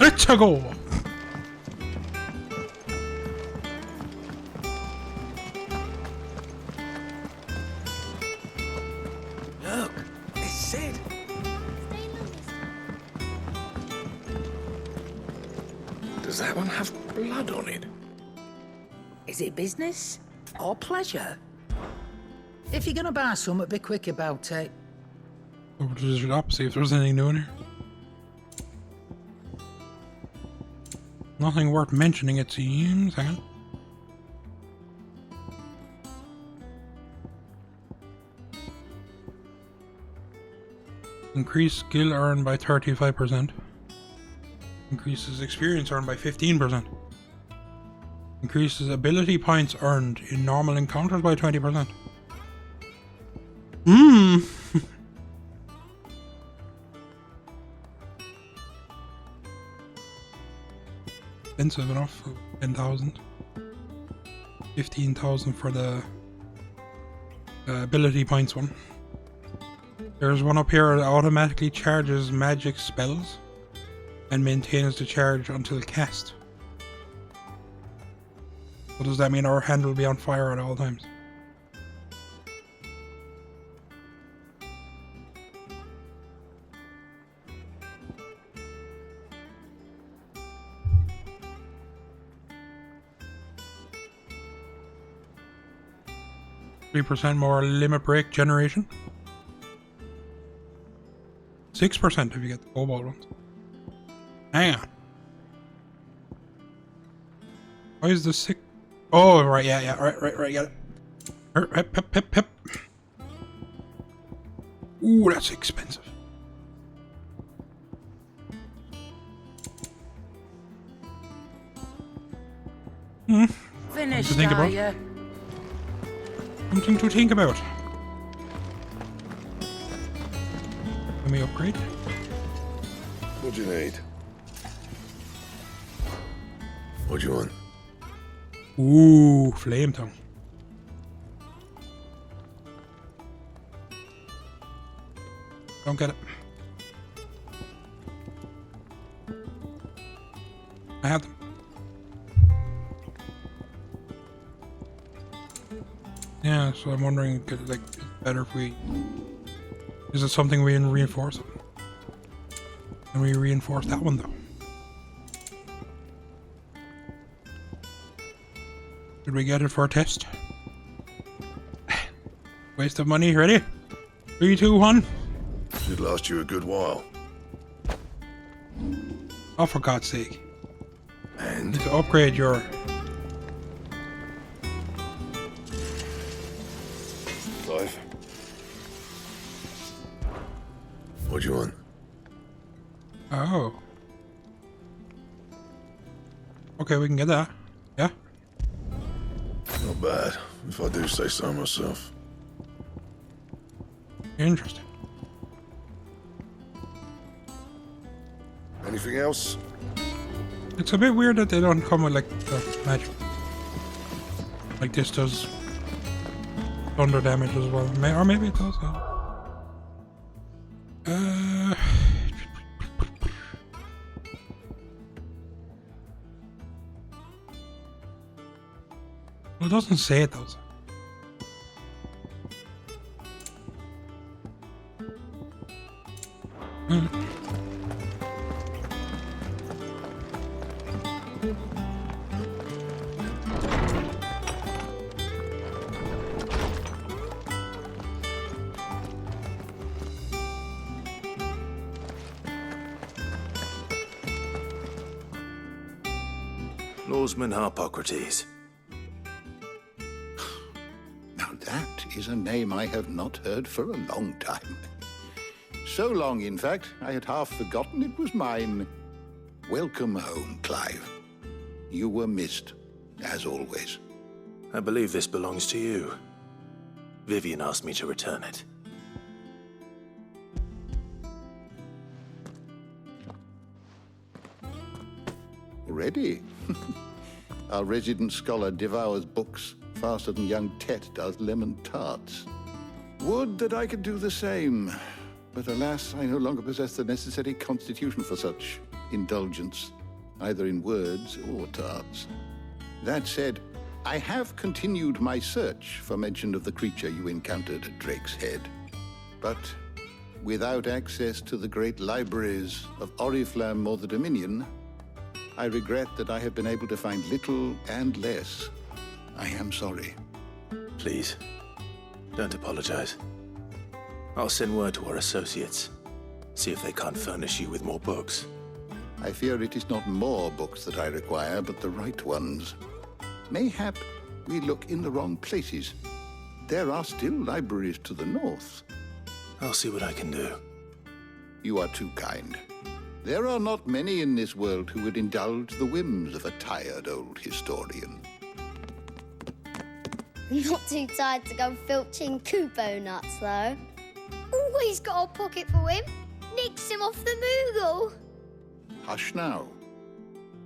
Let's go! Look, it's Sid. Does that one have blood on it? Is it business or pleasure? If you're gonna buy something, be quick about it. Over to the shop, see if there's anything new in here. Nothing worth mentioning, it seems. Hang on. Increase skill earned by 35%. Increases experience earned by 15%. Increases ability points earned in normal encounters by 20%. Expensive enough. 10,000. 15,000 for the ability points one. There's one up here that automatically charges magic spells and maintains the charge until cast. What does that mean? Our hand will be on fire at all times. %3 more limit break generation. 6% if you get the cobalt ones. Hang on. Why is this sick? Oh, right, yeah, right, got it. Hip. Ooh, that's expensive. Finished, think about. are ya? Something to think about. Let me upgrade. What do you need? What do you want? Ooh, flame tongue. Don't get it. I have them. Yeah, so I'm wondering, like, it's better if we... Is it something we can reinforce? Can we reinforce that one, though? Did we get it for a test? Waste of money, ready? 3, 2, 1. Should last you a good while. Oh, for God's sake. And? Need to upgrade your... Clive? What do you want? Oh. Okay, we can get that. Yeah? Not bad, if I do say so myself. Interesting. Anything else? It's a bit weird that they don't come with, like, magic. Like this does. Thunder damage as well. Or maybe it does. Well, it doesn't say it does. Norseman Harpocrates. Now that is a name I have not heard for a long time. So long, in fact, I had half forgotten it was mine. Welcome home, Clive. You were missed, as always. I believe this belongs to you. Vivian asked me to return it. Already? Our resident scholar devours books faster than young Tet does lemon tarts. Would that I could do the same. But alas, I no longer possess the necessary constitution for such indulgence, either in words or tarts. That said, I have continued my search for mention of the creature you encountered at Drake's Head. But without access to the great libraries of Oriflamme or the Dominion, I regret that I have been able to find little and less. I am sorry. Please, don't apologize. I'll send word to our associates. See if they can't furnish you with more books. I fear it is not more books that I require, but the right ones. Mayhap we look in the wrong places. There are still libraries to the north. I'll see what I can do. You are too kind. There are not many in this world who would indulge the whims of a tired old historian. Not too tired to go filching Kupo nuts, though. Always got a pocket for him. Nicks him off the Moogle. Hush now.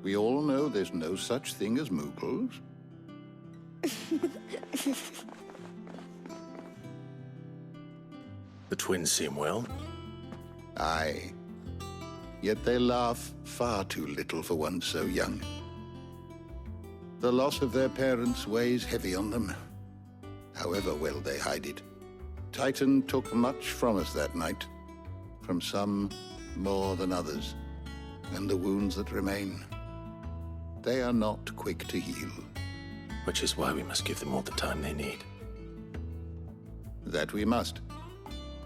We all know there's no such thing as Moogles. The twins seem well. Aye. Yet they laugh far too little for one so young. The loss of their parents weighs heavy on them, however well they hide it. Titan took much from us that night, from some more than others, and the wounds that remain, they are not quick to heal. Which is why we must give them all the time they need. That we must.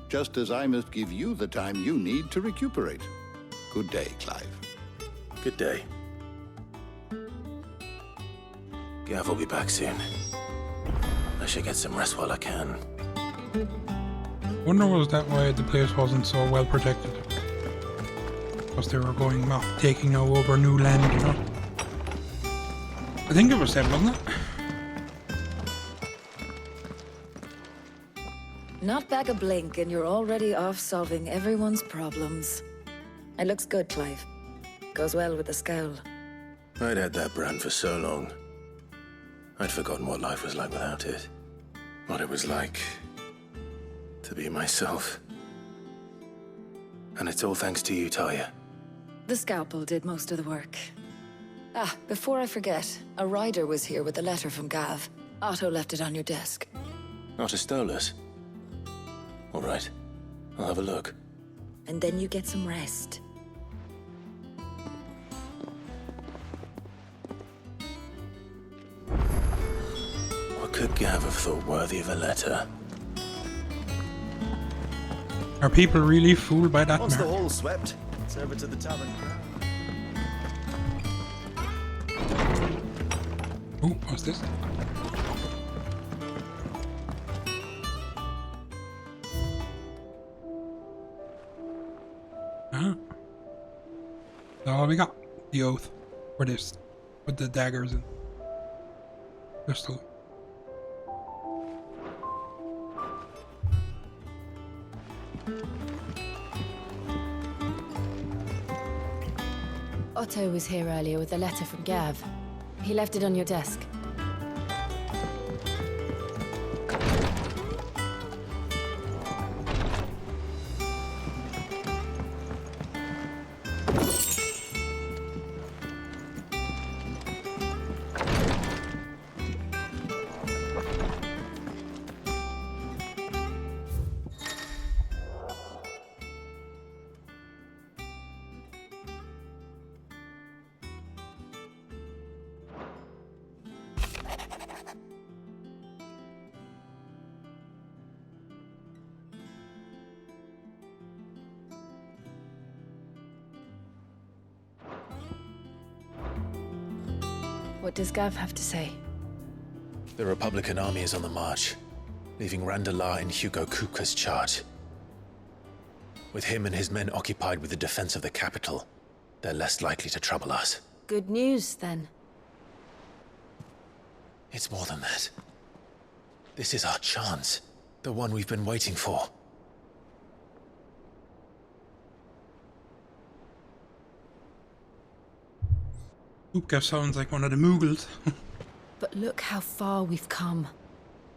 Just as I must give you the time you need to recuperate. Good day, Clive. Good day. Gav will be back soon. I should get some rest while I can. Wonder was that why the place wasn't so well protected? Because they were going off taking now over new land, you know? I think it was them, wasn't it? Not back a blink and you're already off solving everyone's problems. It looks good, Clive. Goes well with the scowl. I'd had that brand for so long. I'd forgotten what life was like without it. What it was like to be myself. And it's all thanks to you, Talia. The scalpel did most of the work. Ah, before I forget, a rider was here with a letter from Gav. Otto left it on your desk. Otto stole us. All right, I'll have a look. And then you get some rest. What could Gav have thought worthy of a letter? Are people really fooled by that Once the mark? hall swept, it's over to the tavern. Oh, what's this? Ah. That's all we got. The oath. For this. With the daggers and crystal. Otto was here earlier with a letter from Gav. He left it on your desk. What does Gav have to say? The Republican army is on the march, leaving Randalar in Hugo Kuka's charge. With him and his men occupied with the defense of the capital, they're less likely to trouble us. Good news, then. It's more than that. This is our chance. The one we've been waiting for. Upka sounds like one of the Moogles. But look how far we've come.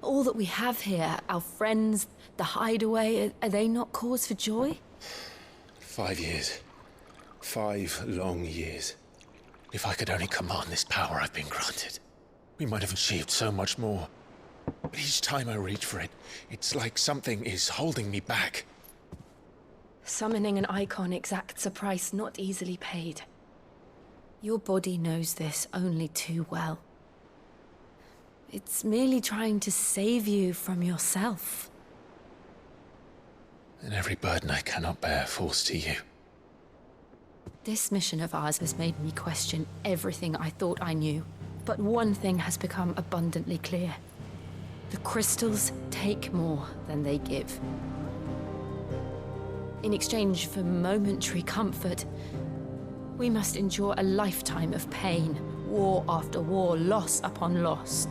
All that we have here, our friends, the hideaway, are they not cause for joy? 5 years. 5 long years. If I could only command this power I've been granted, we might have achieved so much more. But each time I reach for it, it's like something is holding me back. Summoning an icon exacts a price not easily paid. Your body knows this only too well. It's merely trying to save you from yourself. And every burden I cannot bear falls to you. This mission of ours has made me question everything I thought I knew. But one thing has become abundantly clear. The crystals take more than they give. In exchange for momentary comfort, we must endure a lifetime of pain, war after war, loss upon loss.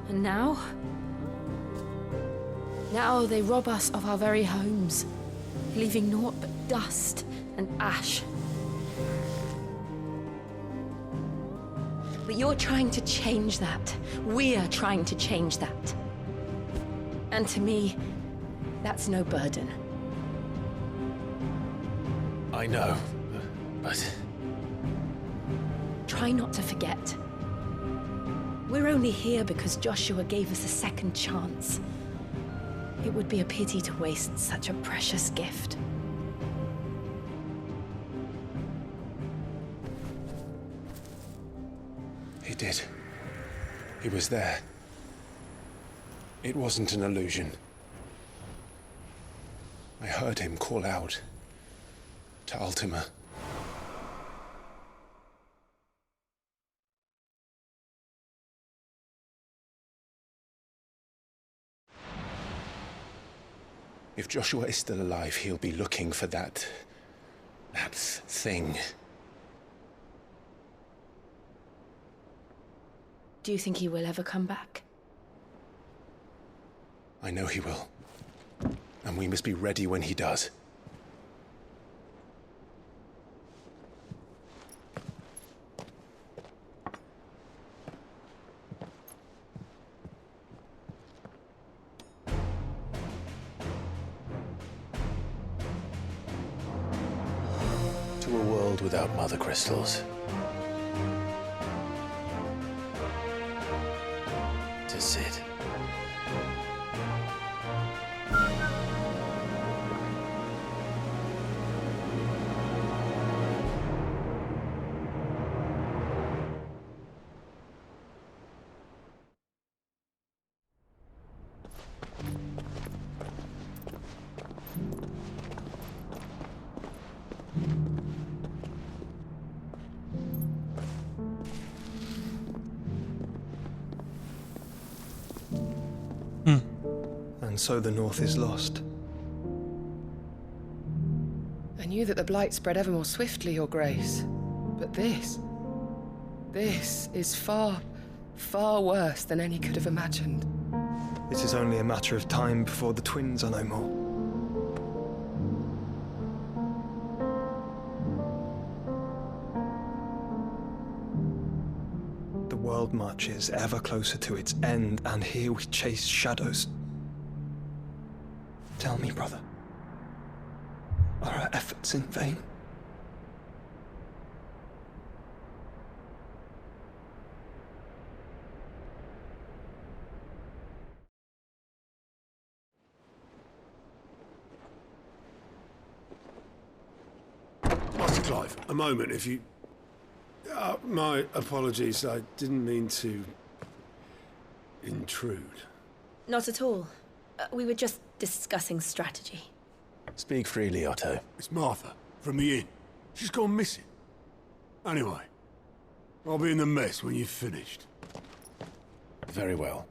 And now they rob us of our very homes, leaving naught but dust and ash. But you're trying to change that. We're trying to change that. And to me, that's no burden. I know, but... Try not to forget. We're only here because Joshua gave us a second chance. It would be a pity to waste such a precious gift. He did. He was there. It wasn't an illusion. I heard him call out to Ultima. If Joshua is still alive, he'll be looking for that thing. Do you think he will ever come back? I know he will. And we must be ready when he does. To a world without mother crystals. To Sid. And so the North is lost. I knew that the Blight spread ever more swiftly, Your Grace. But this is far, far worse than any could have imagined. It is only a matter of time before the twins are no more. The world marches ever closer to its end, and here we chase shadows. Tell me, brother, are our efforts in vain? Master Clive, a moment, if you... my apologies, I didn't mean to... intrude. Not at all. We were just discussing strategy. Speak freely, Otto. It's Martha, from the inn. She's gone missing. Anyway, I'll be in the mess when you've finished. Very well.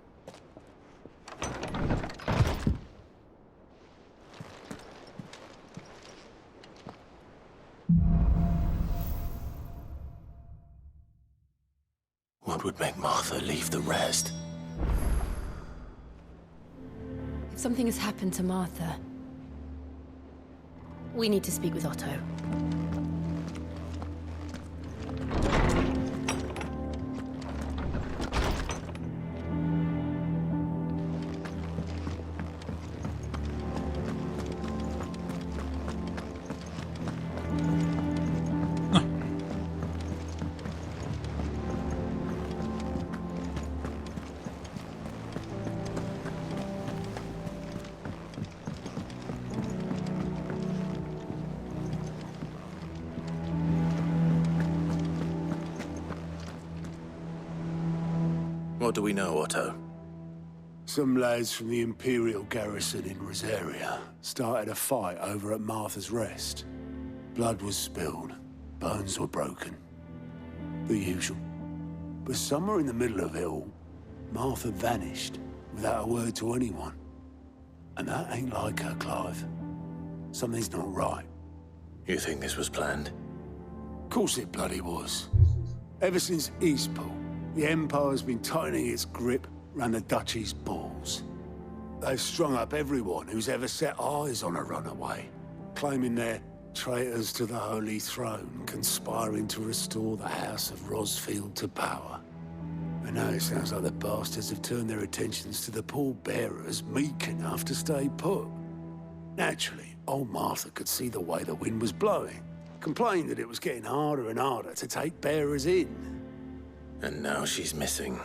What would make Martha leave the rest? If something has happened to Martha, we need to speak with Otto. What do we know, Otto? Some lads from the Imperial garrison in Rosaria started a fight over at Martha's Rest. Blood was spilled, bones were broken. The usual. But somewhere in the middle of it all, Martha vanished without a word to anyone. And that ain't like her, Clive. Something's not right. You think this was planned? Of course it bloody was. Ever since Eastpool, the Empire's been tightening its grip round the Duchy's balls. They've strung up everyone who's ever set eyes on a runaway, claiming they're traitors to the Holy Throne, conspiring to restore the House of Rosfield to power. And now it sounds like the bastards have turned their attentions to the pallbearers meek enough to stay put. Naturally, old Martha could see the way the wind was blowing, complained that it was getting harder and harder to take bearers in. And now she's missing.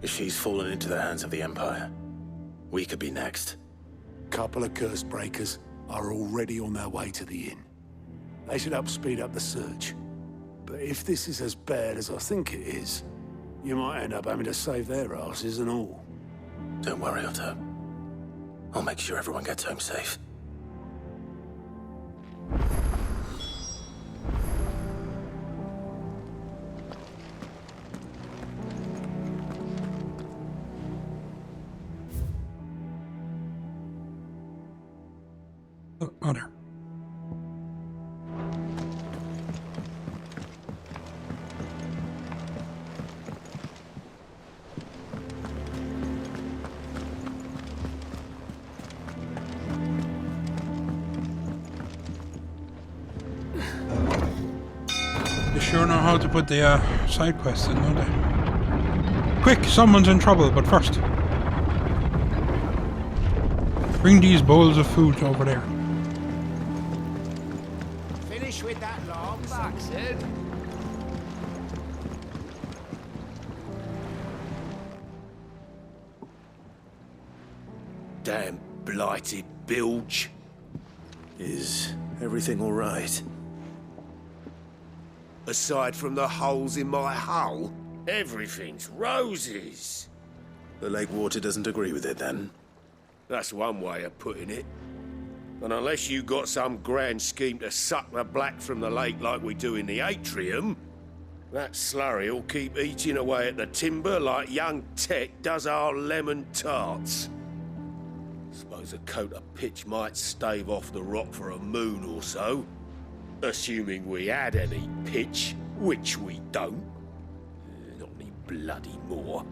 If she's fallen into the hands of the Empire, we could be next. Couple of curse breakers are already on their way to the inn. They should help speed up the search. But if this is as bad as I think it is, you might end up having to save their asses and all. Don't worry, Otto. I'll make sure everyone gets home safe. Oh, there. They sure know how to put the side quests in, don't they? Quick, someone's in trouble, but first. Bring these bowls of food over there. Finish with that long back, Sid. Damn blighted bilge. Is everything all right? Aside from the holes in my hull, everything's roses. The lake water doesn't agree with it, then? That's one way of putting it. And unless you got some grand scheme to suck the black from the lake like we do in the atrium, that slurry'll keep eating away at the timber like young Tech does our lemon tarts. Suppose a coat of pitch might stave off the rot for a moon or so. Assuming we had any pitch, which we don't. Not any bloody more.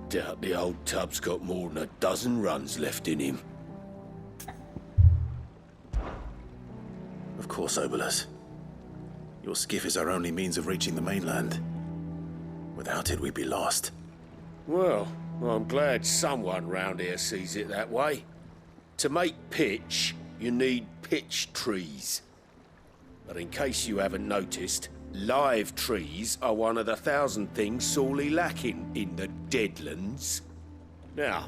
Doubt the old tub's got more than a dozen runs left in him. Of course, Obolus. Your skiff is our only means of reaching the mainland. Without it, we'd be lost. Well, I'm glad someone round here sees it that way. To make pitch, you need pitch trees. But in case you haven't noticed, live trees are one of the 1,000 things sorely lacking in the Deadlands. Now,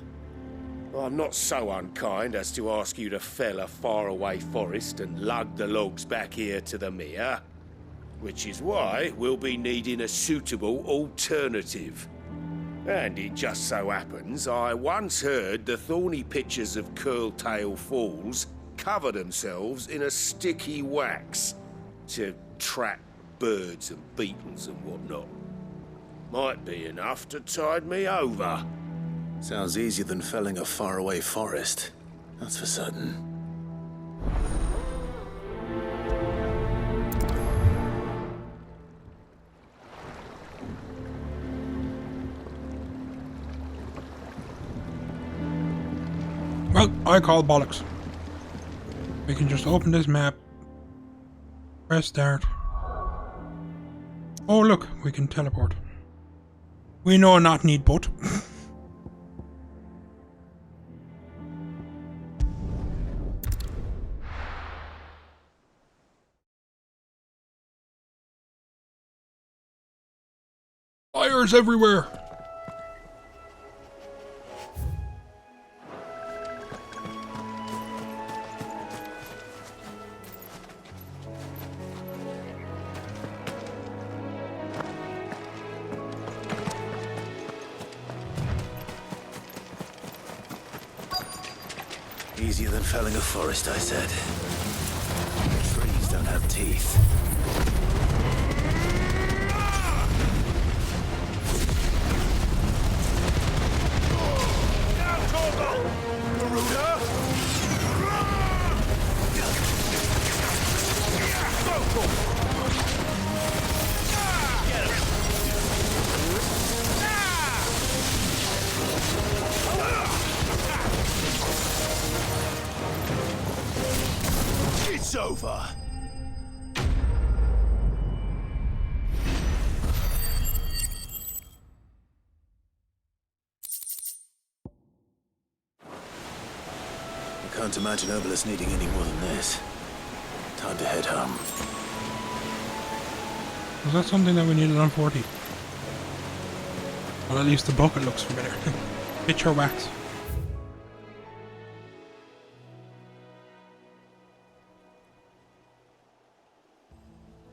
I'm not so unkind as to ask you to fell a faraway forest and lug the logs back here to the mere, which is why we'll be needing a suitable alternative. And it just so happens I once heard the thorny pitchers of Curltail Falls cover themselves in a sticky wax to trap birds and beetles and whatnot. Might be enough to tide me over. Sounds easier than felling a faraway forest. That's for certain. Well, I call bollocks. We can just open this map. Press start. Oh look, we can teleport. We know not need boat. Fires everywhere. easier than felling a forest, I said. Trees don't have teeth. It's over. I can't imagine Obelus needing any more than this. Time to head home. Was that something that we needed on 40? Well, at least the bucket looks familiar. Picture wax.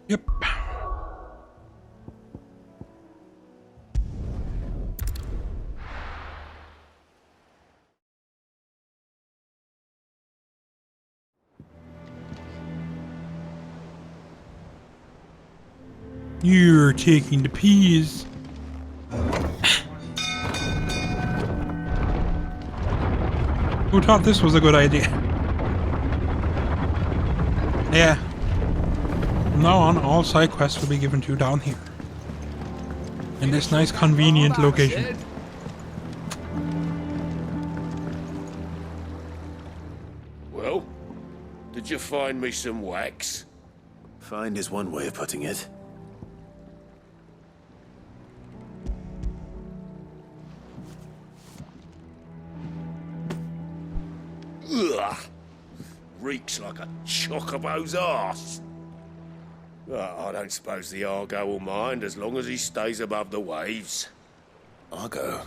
Yep. You're taking the peas. Who thought this was a good idea? Yeah. From now on, all side quests will be given to you down here. In this nice convenient location. Well, did you find me some wax? Find is one way of putting it. Ugh! Reeks like a chocobo's arse. I don't suppose the Argo will mind as long as he stays above the waves. Argo?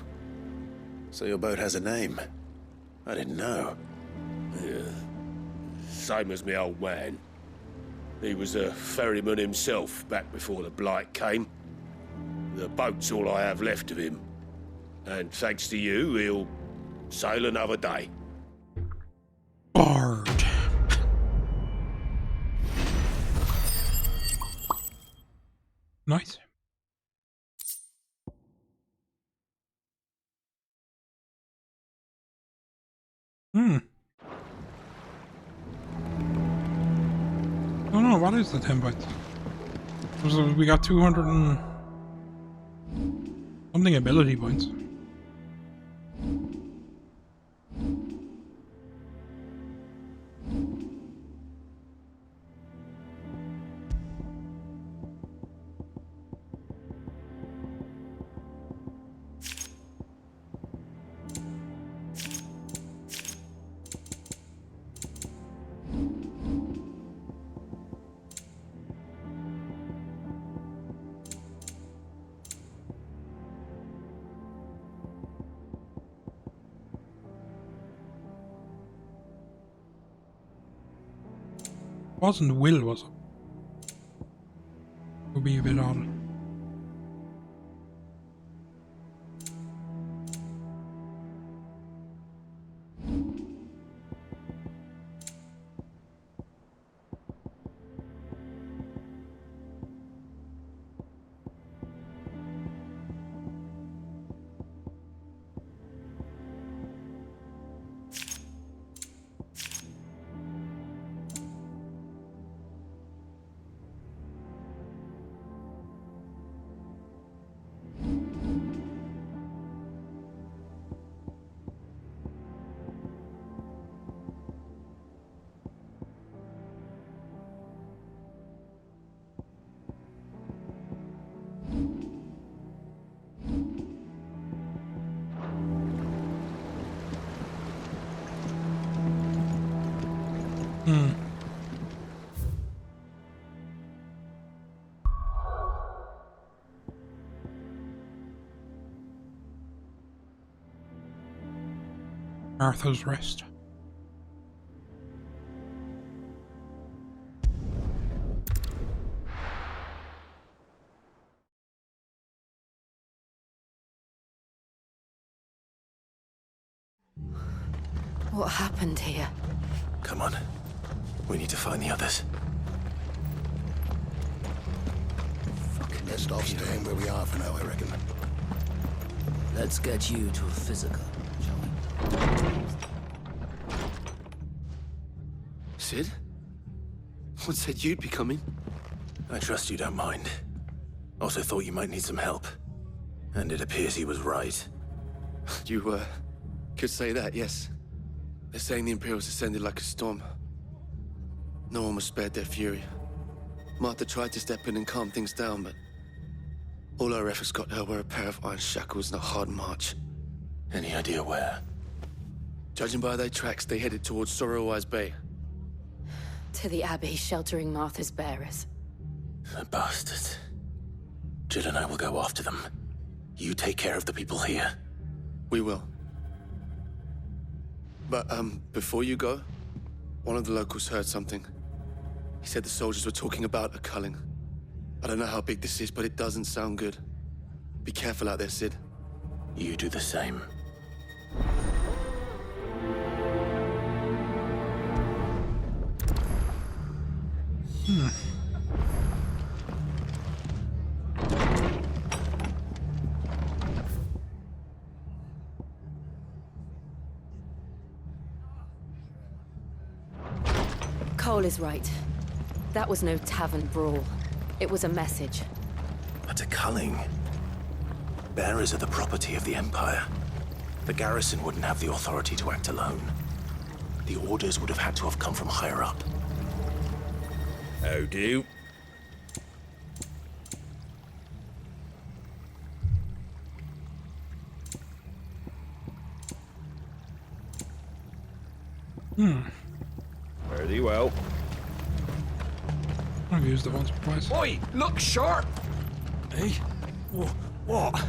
So your boat has a name? I didn't know. Yeah. Same as my old man. He was a ferryman himself back before the Blight came. The boat's all I have left of him. And thanks to you, he'll sail another day. Bard. Nice. Oh no, what is the 10 bytes? We got 200 and something ability points. Wasn't Will, was it? Would be a bit odd. Arthur's Rest. What happened here? Come on. We need to find the others. Best off staying where we are for now, I reckon. Let's get you to a physical, shall we? Sid? What said you'd be coming? I trust you don't mind. Also thought you might need some help. And it appears he was right. You, could say that, yes. They're saying the Imperials ascended like a storm. No one was spared their fury. Martha tried to step in and calm things down, but all our efforts got her were a pair of iron shackles and a hard march. Any idea where? Judging by their tracks, they headed towards Sorrowwise Bay. To the Abbey sheltering Martha's bearers. The bastards. Jill and I will go after them. You take care of the people here. We will. But, before you go, one of the locals heard something. He said the soldiers were talking about a culling. I don't know how big this is, but it doesn't sound good. Be careful out there, Sid. You do the same. Cole is right. That was no tavern brawl. It was a message. But a culling. Bearers are the property of the Empire. The garrison wouldn't have the authority to act alone. The orders would have had to have come from higher up. How do? Very well. I've used it once or twice. Oi, look sharp! Hey? What?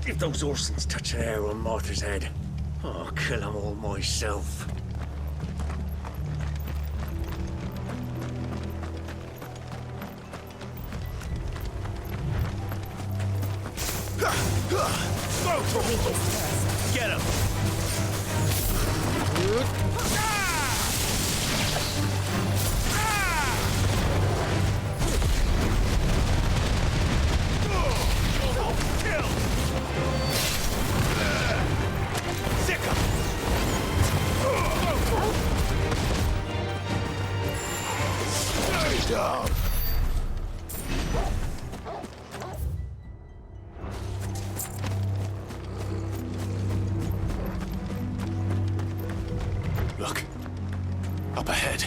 If those Orsons touch an arrow on Martha's head, I'll kill them all myself. Get him! Look. Up ahead.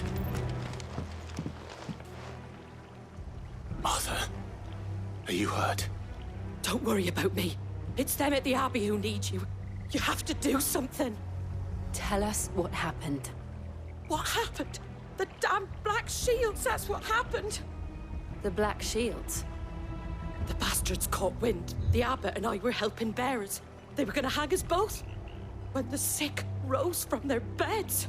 Martha, are you hurt? Don't worry about me. It's them at the Abbey who need you. You have to do something. Tell us what happened. What happened? The damn Black Shields, that's what happened. The Black Shields? The bastards caught wind. The abbot and I were helping bearers. They were gonna hang us both. When the sick rose from their beds,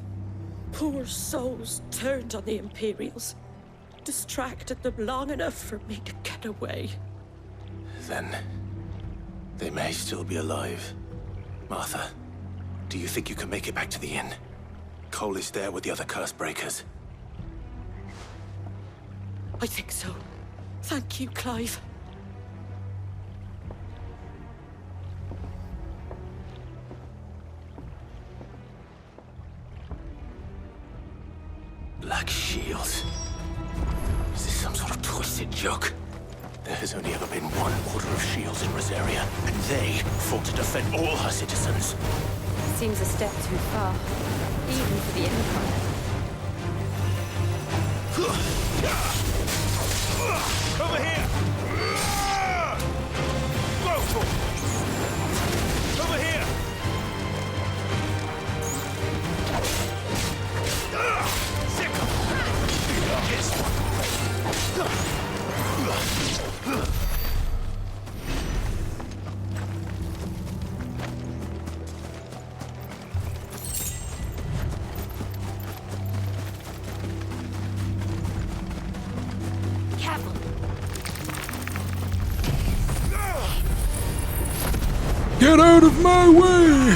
poor souls turned on the Imperials. Distracted them long enough for me to get away. Then, they may still be alive. Martha, do you think you can make it back to the inn? Cole is there with the other curse breakers. I think so. Thank you, Clive. Black Shields. Is this some sort of twisted joke? There has only ever been one Order of Shields in Rosaria, and they fought to defend all her citizens. Seems a step too far, even for the Empire. Over here! Go! Over here! Sick! Yes! of my way!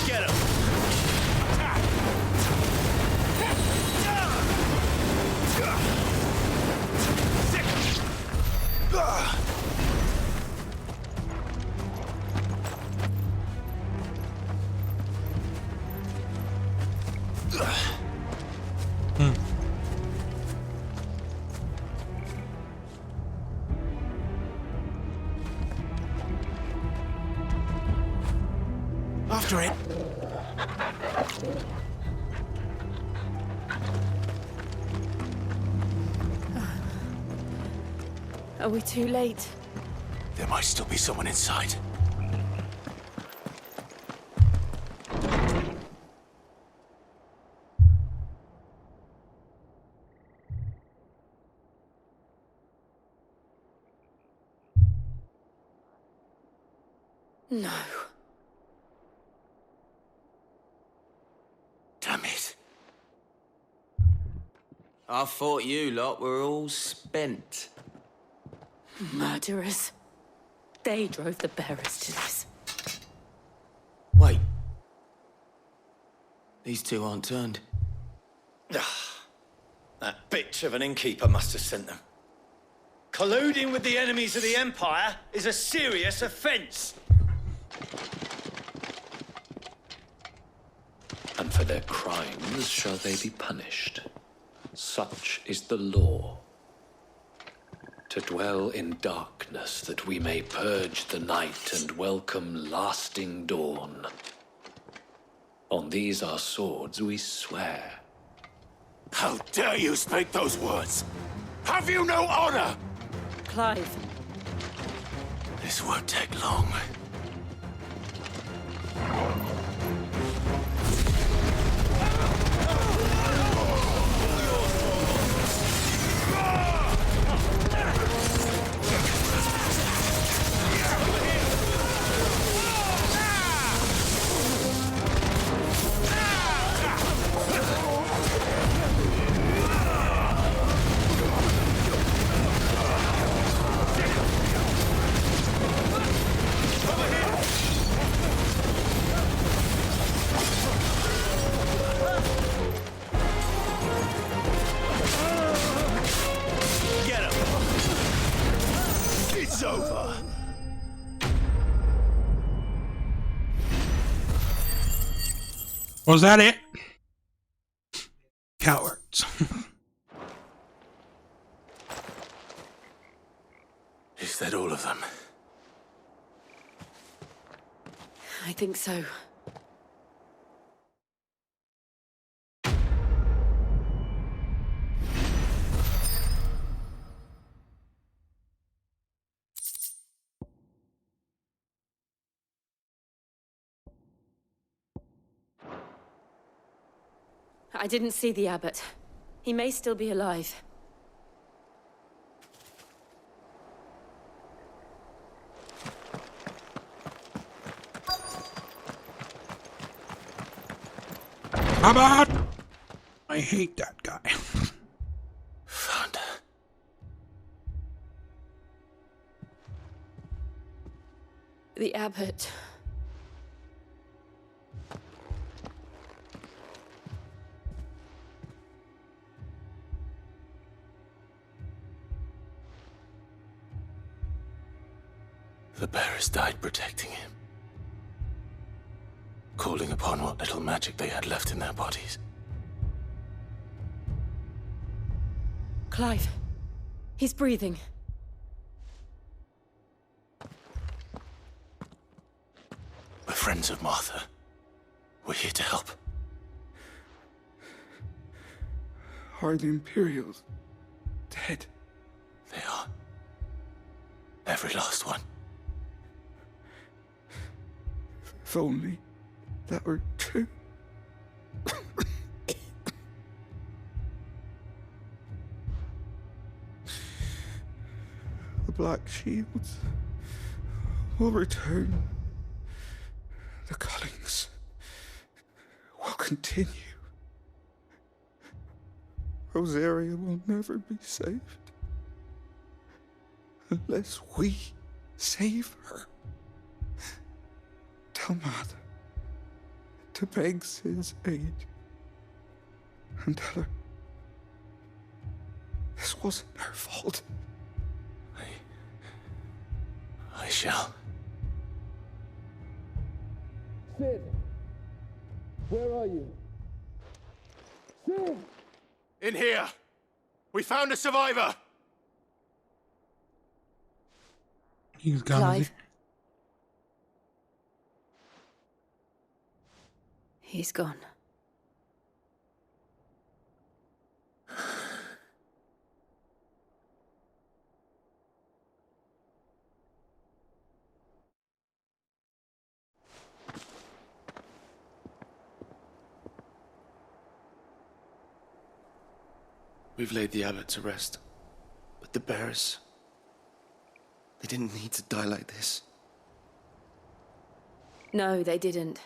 Get him! After it. Are we too late? There might still be someone inside. No. Damn it. I thought you lot were all spent. Murderers. They drove the bearers to this. Wait. These two aren't turned. That bitch of an innkeeper must have sent them. Colluding with the enemies of the Empire is a serious offense. And for their crimes shall they be punished. Such is the law. To dwell in darkness that we may purge the night and welcome lasting dawn. On these our swords we swear. How dare you speak those words? Have you no honor? Clive. This won't take long. Was that it? Cowards. Is that all of them? I think so. I didn't see the abbot. He may still be alive. Abbot! I hate that guy. Found her. The abbot. The bearers died protecting him. Calling upon what little magic they had left in their bodies. Clive. He's breathing. We're friends of Martha. We're here to help. Are the Imperials dead? They are. Every last one. If only that were true. The Black Shields will return. The Cullings will continue. Rosaria will never be saved unless we save her. Tell Mother to beg Sid's aid and tell her this wasn't her fault. I shall. Sid! Where are you? Sid! In here! We found a survivor! He's gone. Clive. He's gone. We've laid the abbot to rest. But the bearers... they didn't need to die like this. No, they didn't.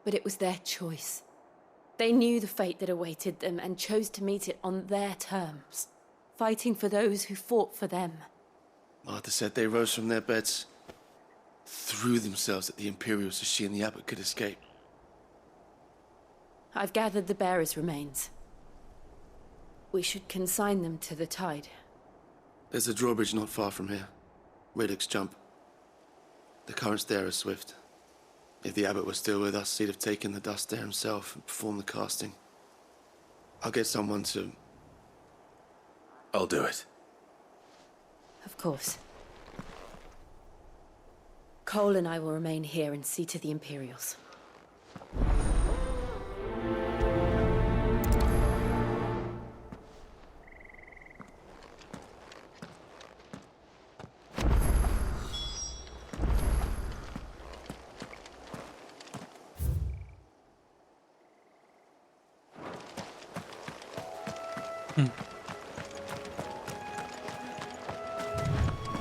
But it was their choice. They knew the fate that awaited them and chose to meet it on their terms, fighting for those who fought for them. Martha said they rose from their beds, threw themselves at the Imperials so she and the abbot could escape. I've gathered the bearers' remains. We should consign them to the tide. There's a drawbridge not far from here. Radix Jump. The currents there are swift. If the abbot was still with us, he'd have taken the dust there himself and performed the casting. I'll get someone to... I'll do it. Of course. Cole and I will remain here and see to the Imperials.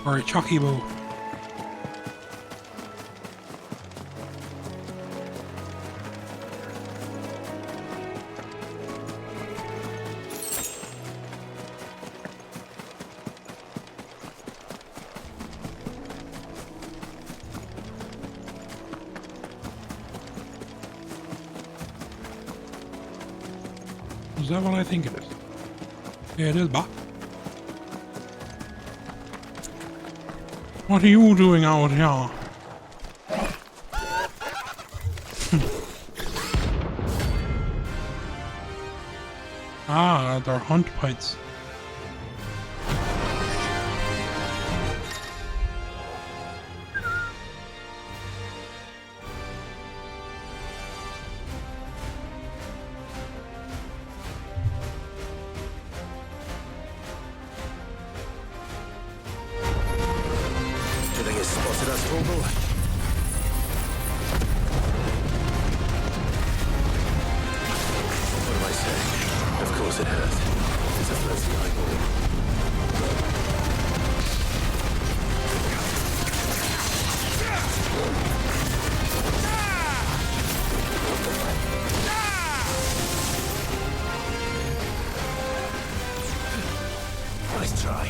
Or a chalky bow. Is that what I think it is? Yeah, it is, Bob. What are you doing out here? Ah, they're hunt points. Nice try.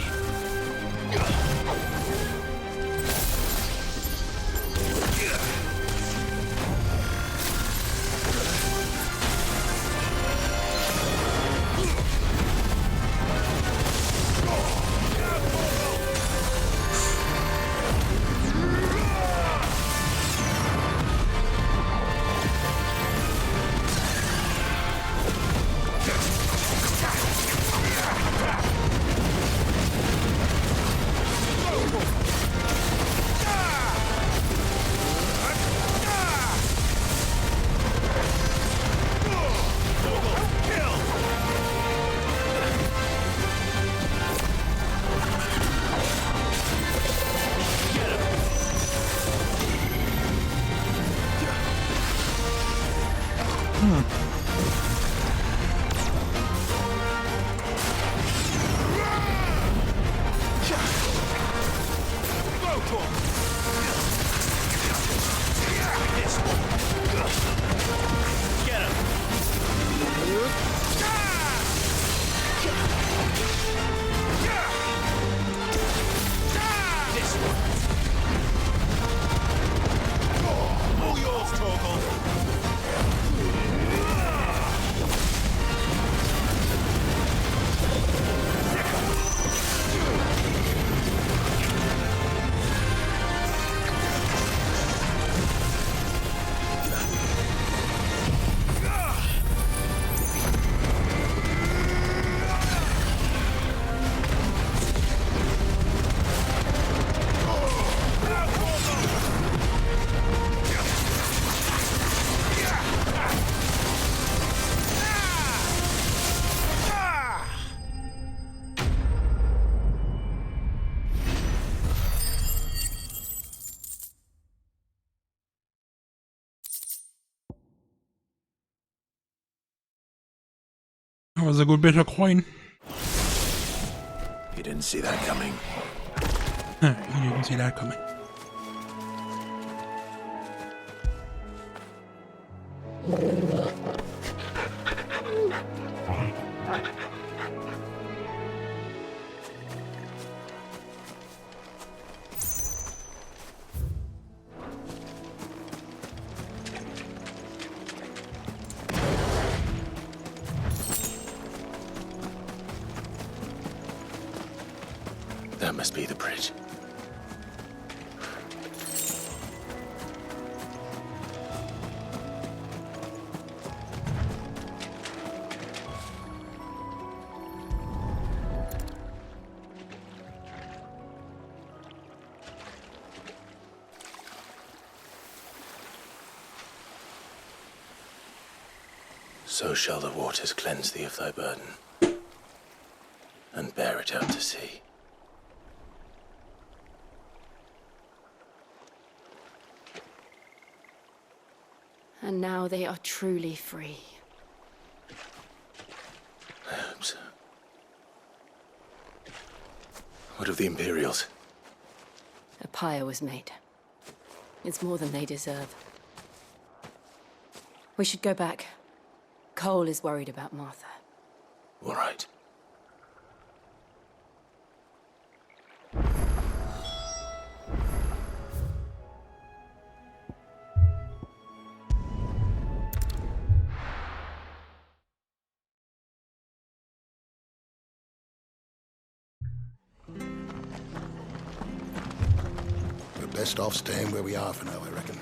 That was a good bit of coin. You didn't see that coming. You didn't see that coming. That must be the bridge. So shall the waters cleanse thee of thy burden, and bear it out to sea. And now they are truly free. I hope so. What of the Imperials? A pyre was made. It's more than they deserve. We should go back. Cole is worried about Martha. All right. We're best off staying where we are for now, I reckon.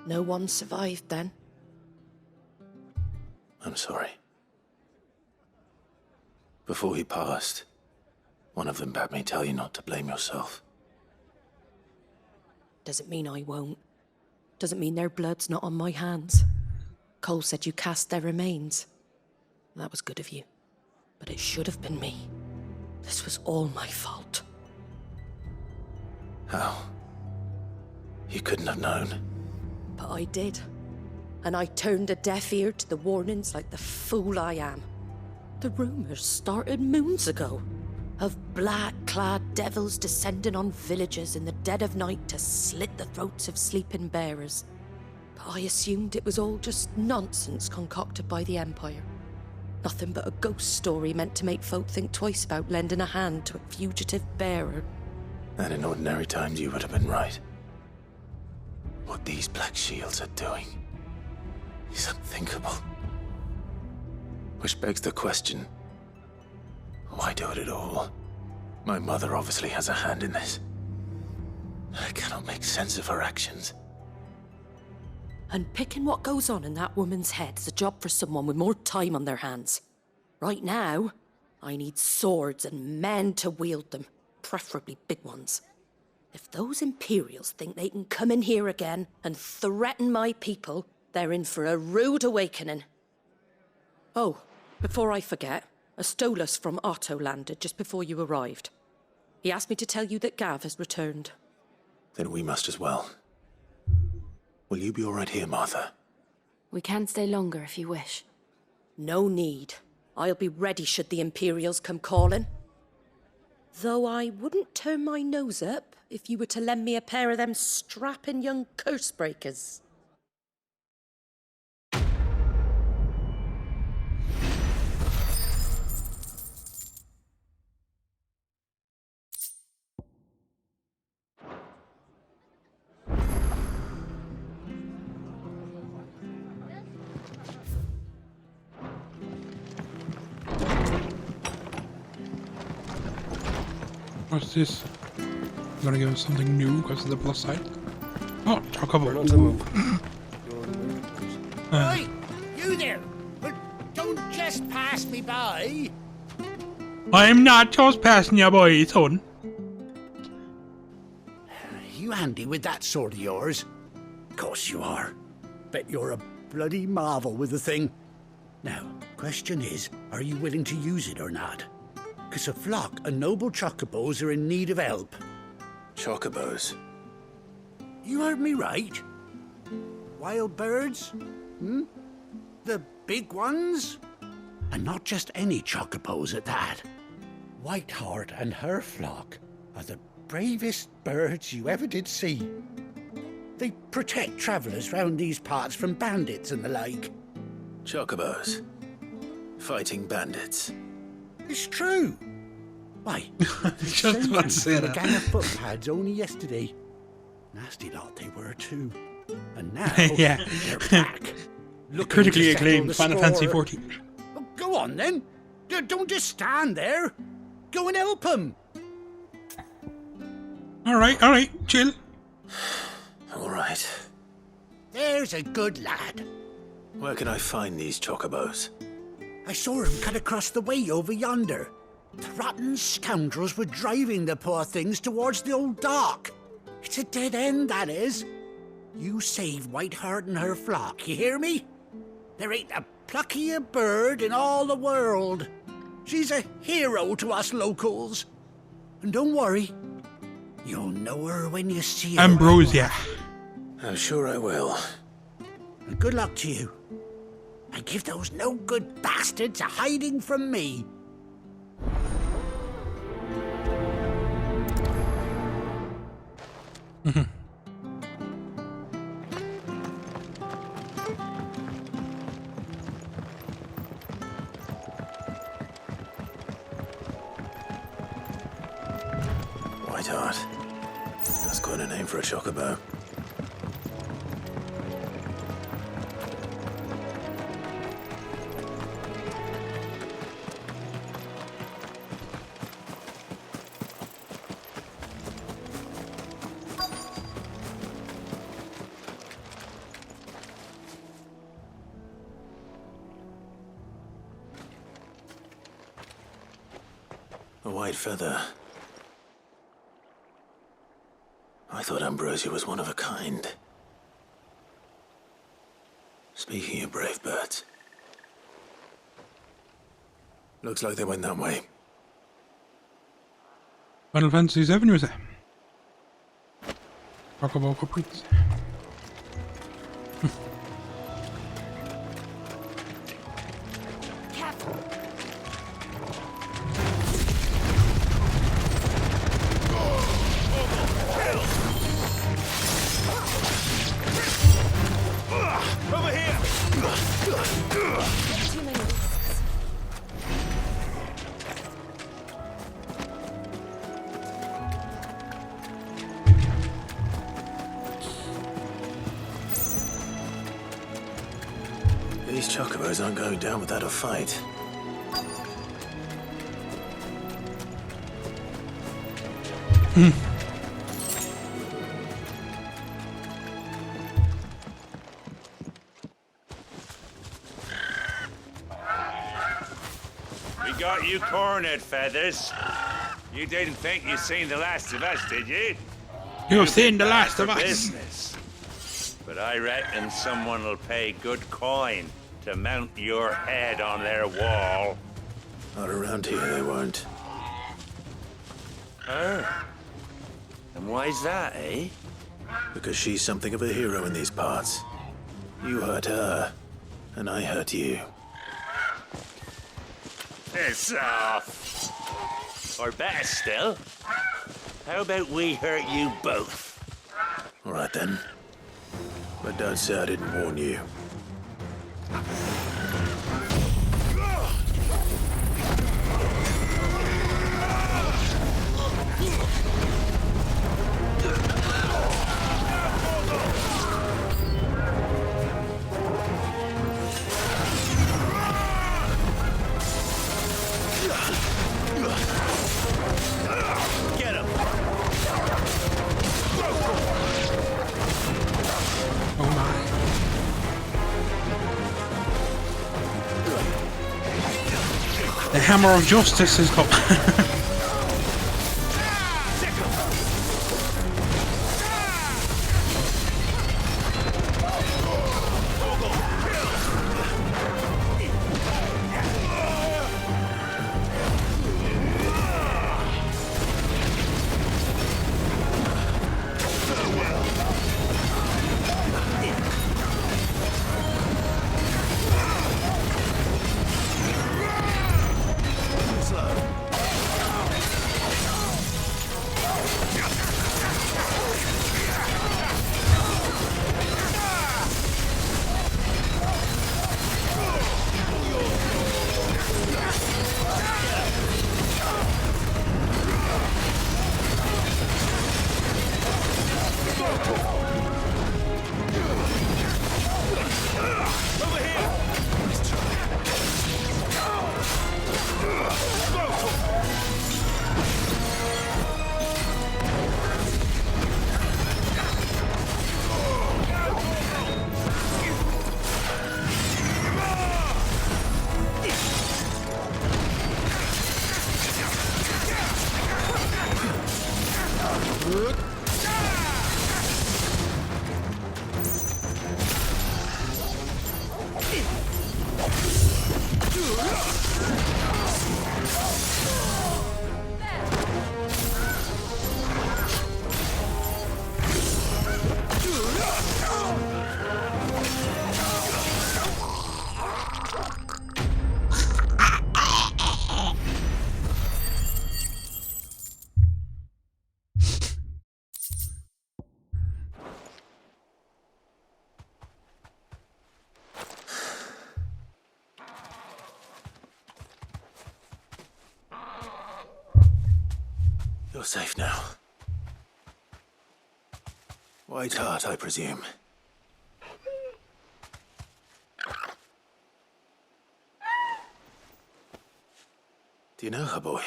No one survived then? I'm sorry. Before he passed, one of them bade me tell you not to blame yourself. Doesn't mean I won't. Doesn't mean their blood's not on my hands. Cole said you cast their remains. That was good of you. But it should have been me. This was all my fault. How? You couldn't have known. But I did. And I turned a deaf ear to the warnings like the fool I am. The rumors started moons ago. Of black-clad devils descending on villages in the dead of night to slit the throats of sleeping bearers. But I assumed it was all just nonsense concocted by the Empire. Nothing but a ghost story meant to make folk think twice about lending a hand to a fugitive bearer. And in ordinary times you would have been right. What these Black Shields are doing is unthinkable. Which begs the question, why do it at all? My mother obviously has a hand in this. I cannot make sense of her actions. And picking what goes on in that woman's head is a job for someone with more time on their hands. Right now, I need swords and men to wield them, preferably big ones. If those Imperials think they can come in here again and threaten my people, they're in for a rude awakening. Oh, before I forget, a Stolas from Otto landed just before you arrived. He asked me to tell you that Gav has returned. Then we must as well. Will you be all right here, Martha? We can stay longer if you wish. No need. I'll be ready should the Imperials come calling. Though I wouldn't turn my nose up if you were to lend me a pair of them strapping young curse breakers. What's this? I'm gonna give us something new because of the plus side. Oh, chocobo. Not to move. Oi! You there! But don't just pass me by! I'm not just passing you by, son. You handy with that sword of yours? Course you are. Bet you're a bloody marvel with the thing. Now, question is, are you willing to use it or not? 'Cause a flock of noble chocobos are in need of help. Chocobos. You heard me right. Wild birds? The big ones? And not just any chocobos at that. Whiteheart and her flock are the bravest birds you ever did see. They protect travellers round these parts from bandits and the like. Chocobos. Fighting bandits. It's true. Why? Just about to say a that. gang of footpads only yesterday. Nasty lot they were too. And now Yeah. they're back. Looking Critically to settle acclaimed the Final score. Fantasy 14. Oh, go on then. Don't just stand there. Go and help them. Alright, chill. Alright. There's a good lad. Where can I find these chocobos? I saw him cut across the way over yonder. The rotten scoundrels were driving the poor things towards the old dock. It's a dead end, that is. You save Whiteheart and her flock, you hear me? There ain't a pluckier bird in all the world. She's a hero to us locals. And don't worry, you'll know her when you see her. Ambrosia. I'm sure I will. And good luck to you. And give those no-good bastards a hiding from me. Whiteheart. That's quite a name for a chocobo. A white feather. I thought Ambrosia was one of a kind. Speaking of brave birds. Looks like they went that way. Final Fantasy 7 was it? Chocobo Caprice. Over here! Too many risks. These chocobos aren't going down without a fight. We got you cornered, Feathers. You didn't think you'd seen the last of us, did you? You've seen the last of For us. business. But I reckon someone will pay good coin to mount your head on their wall. Not around here, they won't. Her? And why's that, eh? Because she's something of a hero in these parts. You hurt her, and I hurt you. Piss off. Or better still, how about we hurt you both? All right then. But don't say I didn't warn you. Get him! Oh my. The hammer of justice has come. You're safe now. White Hart, I presume. Do you know her, boy?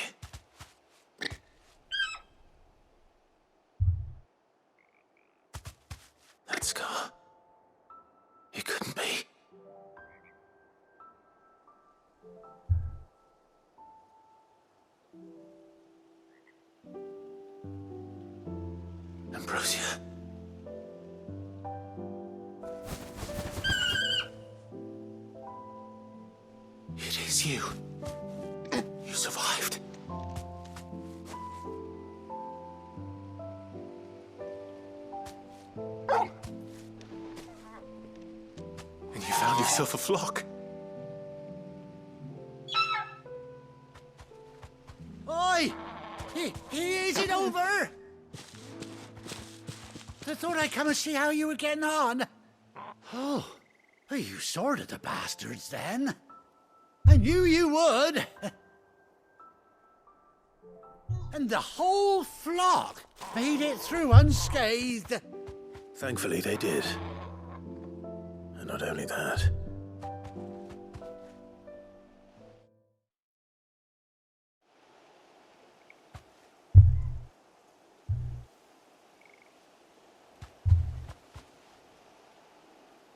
That scar. It couldn't be. Ambrosia. It is you. You survived. And you found yourself a flock. Oi! Is it over? I thought I'd come and see how you were getting on. Oh, you sorted the bastards then. I knew you would. And the whole flock made it through unscathed. Thankfully, they did. And not only that.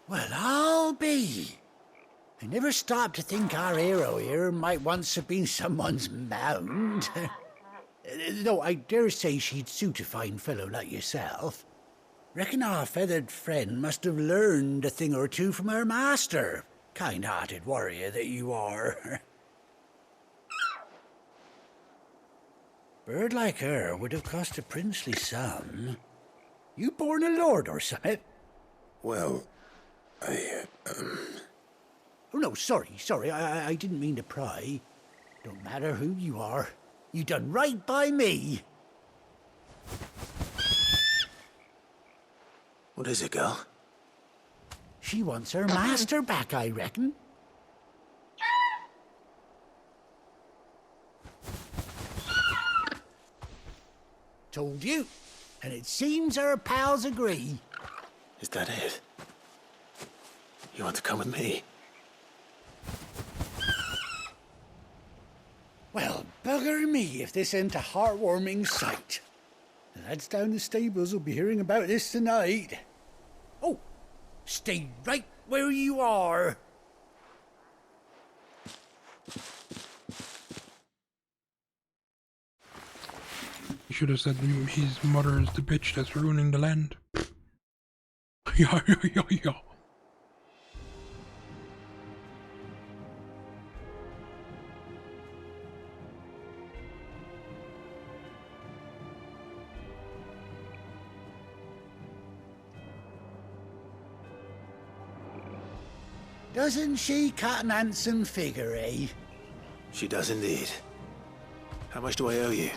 Well, I'll be. I never stopped to think our hero here might once have been someone's mount. Though I dare say she'd suit a fine fellow like yourself. Reckon our feathered friend must have learned a thing or two from her master. Kind-hearted warrior that you are. Bird like her would have cost a princely sum. You born a lord or something? Well, Oh, no, sorry. I didn't mean to pry. Don't matter who you are. You done right by me. What is it, girl? She wants her master back, I reckon. Told you. And it seems her pals agree. Is that it? You want to come with me? Well, bugger me if this ain't a heartwarming sight. The lads down the stables will be hearing about this tonight. Oh, stay right where you are. You should have said his mother is the bitch that's ruining the land. Yeah. Doesn't she cut an handsome figure, eh? She does indeed. How much do I owe you?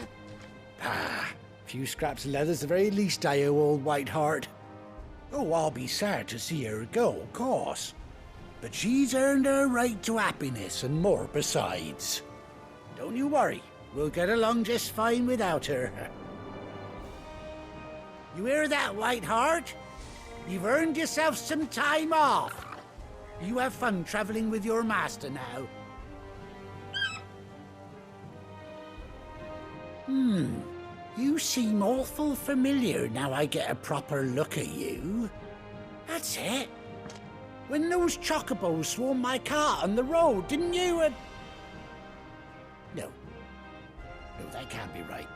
A few scraps of leather's the very least I owe old Whiteheart. Oh, I'll be sad to see her go, of course. But she's earned her right to happiness and more besides. Don't you worry, we'll get along just fine without her. You hear that, Whiteheart? You've earned yourself some time off. You have fun traveling with your master now. You seem awful familiar now I get a proper look at you. That's it. When those chocobos swarmed my cart on the road, didn't you? No. No, that can't be right.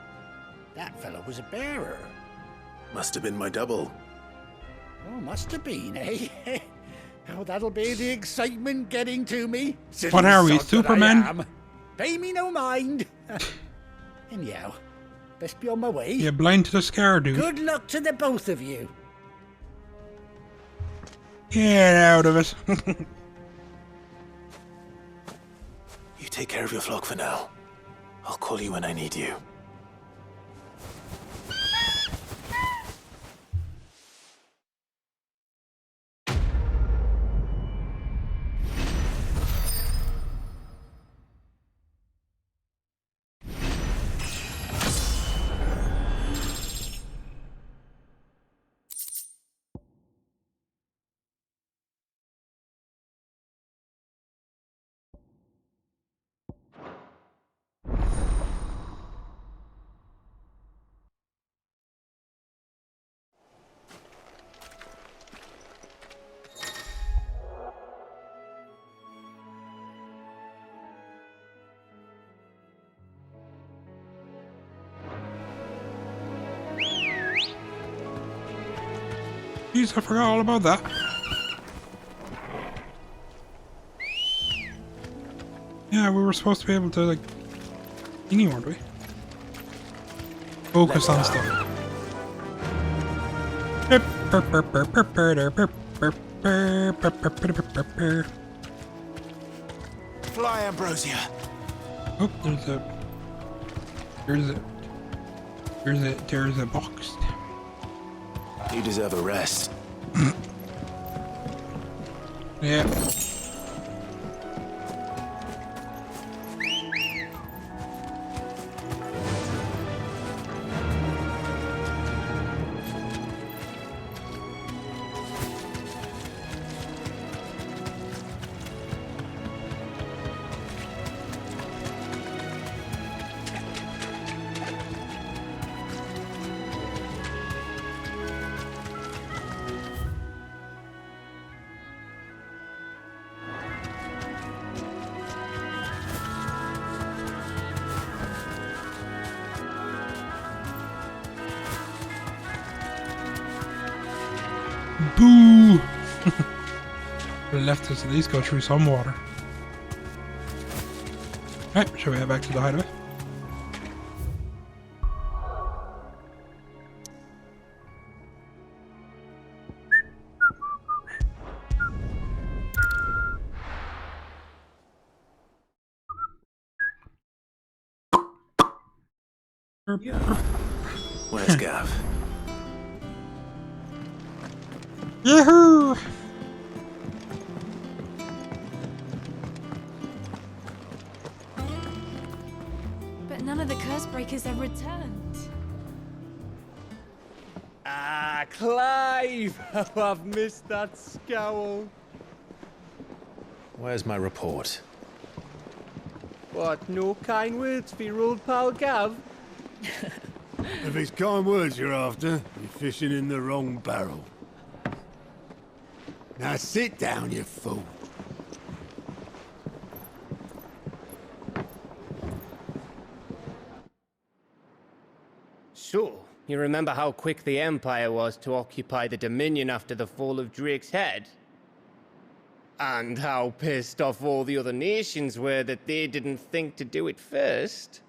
That fellow was a bearer. Must have been my double. Oh, must have been, eh? Oh, that'll be the excitement getting to me. What are we, Silly sod that I Superman? am. Pay me no mind. Anyhow, best be on my way. You're blind to the scar, dude. Good luck to the both of you. Get out of it. You take care of your flock for now. I'll call you when I need you. Jeez, I forgot all about that. Yeah, we were supposed to be able to, like, thingy, weren't we? Focus on stuff. Fly, Ambrosia. Oh, there's a box. You deserve a rest. Yeah. Boo! Left us at least go through some water. Right, shall we head back to the hideaway? Where's Gav? Yahoo! But none of the curse breakers have returned. Ah, Clive! Oh, I've missed that scowl. Where's my report? What, no kind words for your old pal Gav? If it's kind words you're after, you're fishing in the wrong barrel. Now sit down, you fool. So, you remember how quick the Empire was to occupy the Dominion after the fall of Drake's head? And how pissed off all the other nations were that they didn't think to do it first?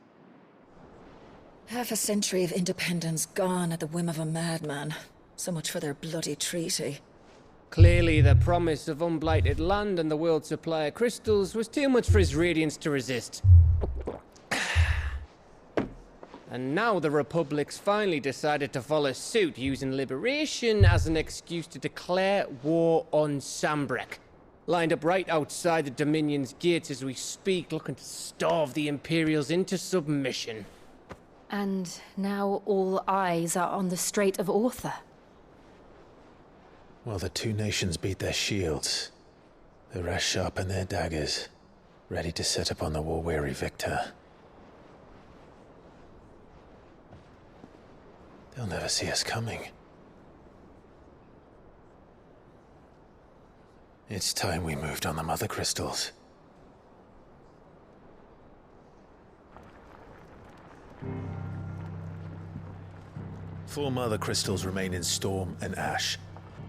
Half a century of independence gone at the whim of a madman. So much for their bloody treaty. Clearly, the promise of unblighted land and the world's supply of crystals was too much for his radiance to resist. And now the Republic's finally decided to follow suit, using liberation as an excuse to declare war on Sambrek. Lined up right outside the Dominion's gates as we speak, looking to starve the Imperials into submission. And now all eyes are on the Strait of Author. While the two nations beat their shields, the rest sharpen their daggers, ready to set upon the war-weary victor. They'll never see us coming. It's time we moved on the Mother Crystals. Four Mother Crystals remain in Storm and Ash.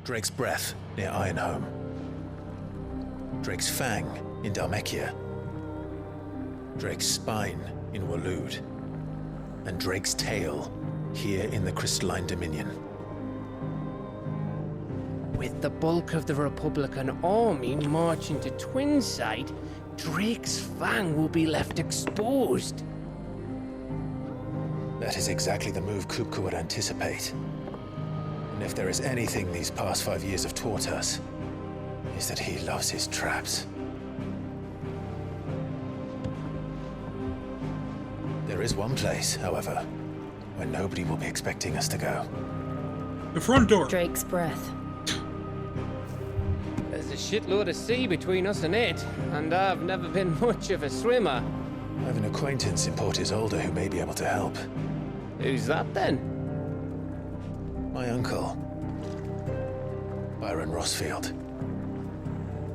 Drake's Breath near Ironhome. Drake's Fang in Dhalmekia. Drake's Spine in Waloed. And Drake's Tail here in the Crystalline Dominion. With the bulk of the Republican army marching to Twinside, Drake's Fang will be left exposed. That is exactly the move Kupka would anticipate. And if there is anything these past 5 years have taught us, is that he loves his traps. There is one place, however, where nobody will be expecting us to go. The front door. Drake's Breath. There's a shitload of sea between us and it, and I've never been much of a swimmer. I have an acquaintance in Port Isolde who may be able to help. Who's that then? My uncle, Byron Rossfield.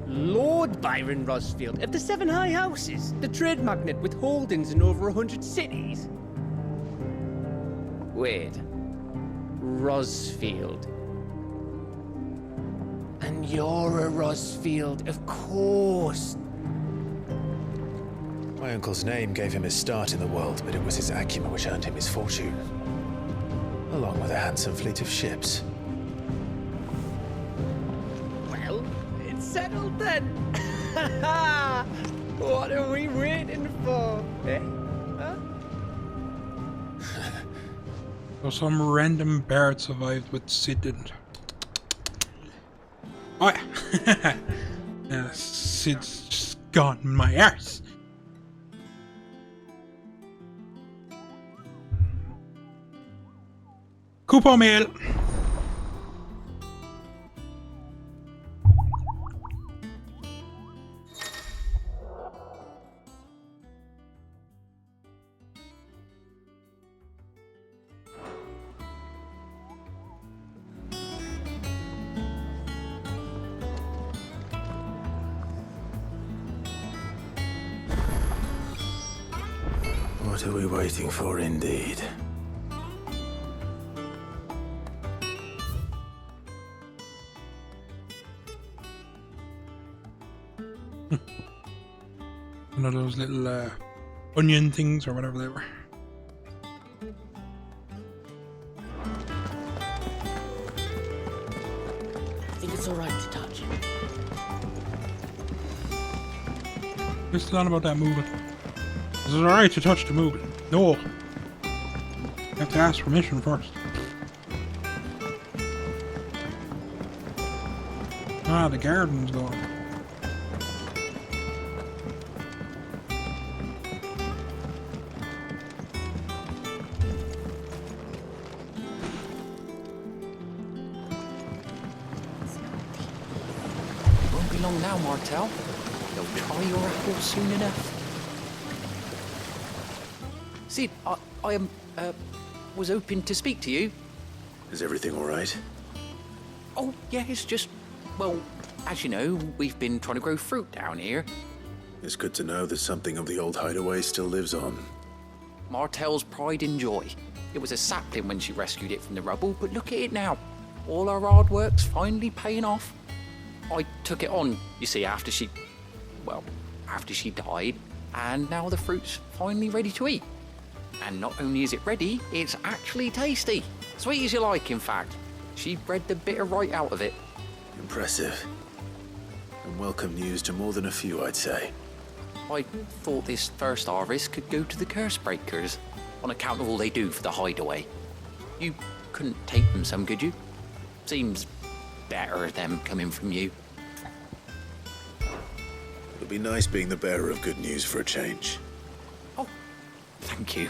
Lord Byron Rossfield of the Seven High Houses, the trade magnate with holdings in over 100 cities. Wait, Rossfield. And you're a Rossfield, of course. My uncle's name gave him his start in the world, but it was his acumen which earned him his fortune, along with a handsome fleet of ships. Well, it's settled then. What are we waiting for, eh? Huh? So some random Barrett survived, but Sid didn't. Oh yeah. Sid's just gone in my arse. Coupon mail. What are we waiting for, indeed? One of those little onion things or whatever they were. I think it's all right to touch. We're still on about that moving. Is it alright to touch the moving? No. You have to ask permission first. Ah, the garden's gone. Won't be long now, Martel. You'll try your apple soon enough. Sid, I was hoping to speak to you. Is everything all right? Oh, yeah, it's just, well, as you know, we've been trying to grow fruit down here. It's good to know that something of the old hideaway still lives on. Martel's pride and joy. It was a sapling when she rescued it from the rubble, but look at it now. All our hard work's finally paying off. I took it on, you see, after she died, and now the fruit's finally ready to eat. And not only is it ready, it's actually tasty. Sweet as you like, in fact. She bred the bitter right out of it. Impressive. And welcome news to more than a few, I'd say. I thought this first harvest could go to the curse breakers, on account of all they do for the hideaway. You couldn't take them some, could you? Seems better them coming from you. It'll be nice being the bearer of good news for a change. Oh, thank you.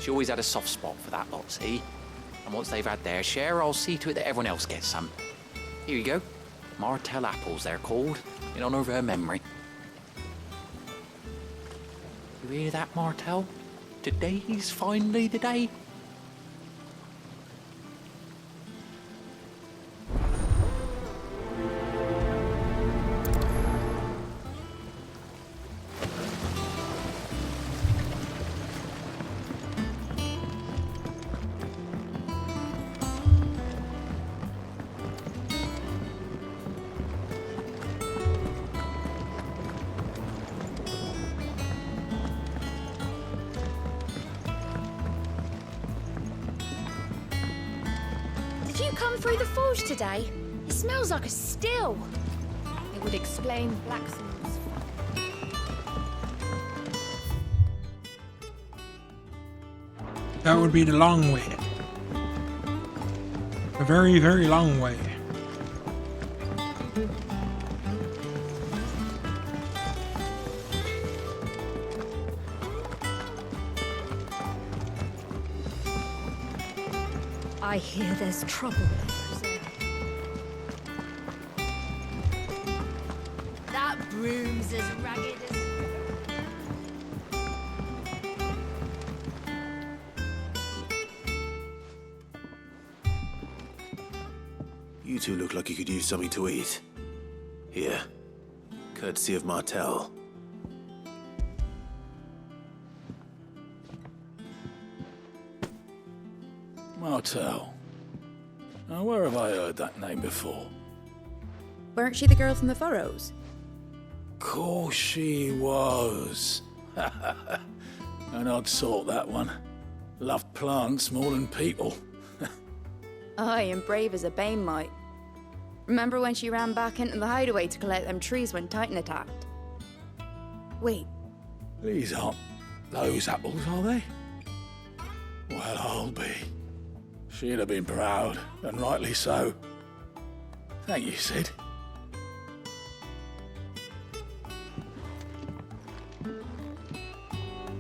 She always had a soft spot for that lot, see? And once they've had their share, I'll see to it that everyone else gets some. Here you go. Martell apples, they're called, in honor of her memory. You hear that, Martell? Today's finally the day. Did you come through the forge today? It smells like a still. It would explain blacksmith's. That would be the long way. A very, very long way. I hear there's trouble. That broom's as ragged as... You two look like you could use something to eat. Here, courtesy of Martell. Martell. Now, where have I heard that name before? Weren't she the girl from the Furrows? Course she was. An odd sort, that one. Loved plants more than people. Aye, and brave as a bane might. Remember when she ran back into the hideaway to collect them trees when Titan attacked? Wait, These aren't those apples, are they? Well, I'll be. She'd have been proud, and rightly so. Thank you, Sid.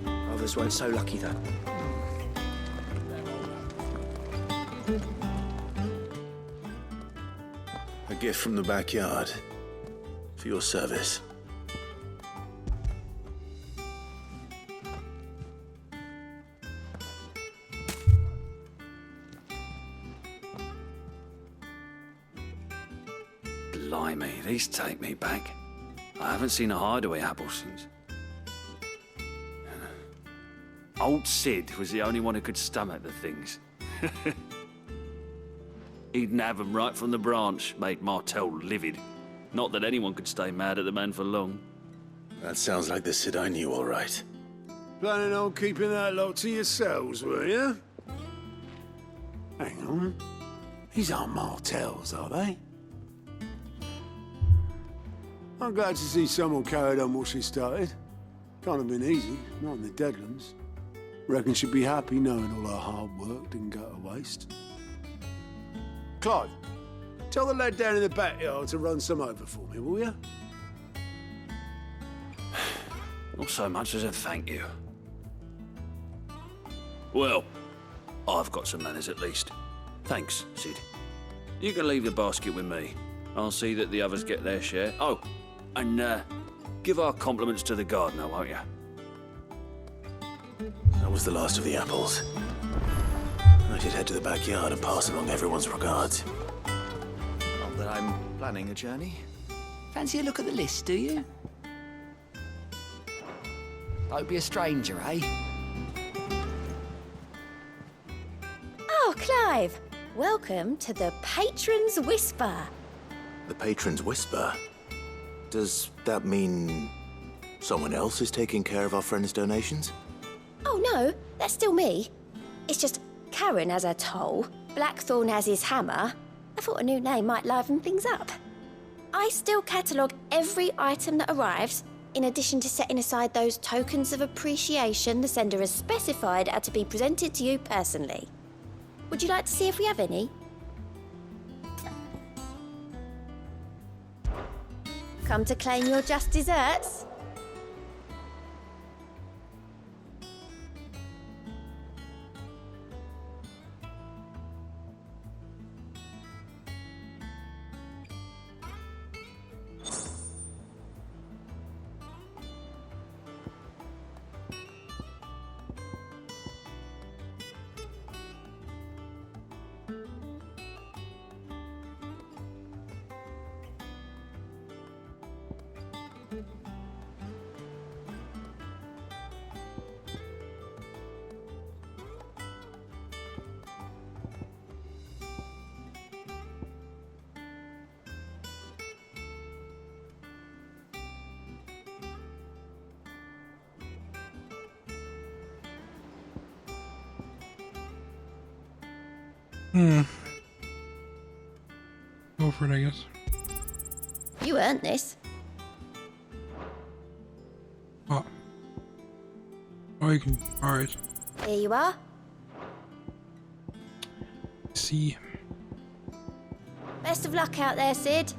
Others weren't so lucky, though. A gift from the backyard. For your service. Blimey, these take me back. I haven't seen a hideaway apple since. Old Sid was the only one who could stomach the things. He'd nab 'em right from the branch, made Martell livid. Not that anyone could stay mad at the man for long. That sounds like the Sid I knew, all right. Planning on keeping that lot to yourselves, were you? Hang on. These aren't Martells, are they? I'm glad to see someone carried on what she started. Can't have been easy, not in the Deadlands. Reckon she'd be happy knowing all her hard work didn't go to waste. Clive, tell the lad down in the backyard to run some over for me, will you? Not so much as a thank you. Well, I've got some manners at least. Thanks, Sid. You can leave the basket with me. I'll see that the others get their share. Oh, and give our compliments to the gardener, won't you? That was the last of the apples. I should head to the backyard and pass along everyone's regards. Not that I'm planning a journey. Fancy a look at the list, do you? Don't be a stranger, eh? Oh, Clive! Welcome to the Patron's Whisper. The Patron's Whisper? Does that mean someone else is taking care of our friend's donations? Oh no, that's still me. It's just Karen has her toll, Blackthorn has his hammer. I thought a new name might liven things up. I still catalogue every item that arrives, in addition to setting aside those tokens of appreciation the sender has specified are to be presented to you personally. Would you like to see if we have any? Come to claim your just desserts? Go for it, I guess. You earned this. Oh. Oh, you can. Alright. Here you are. See. Best of luck out there, Sid.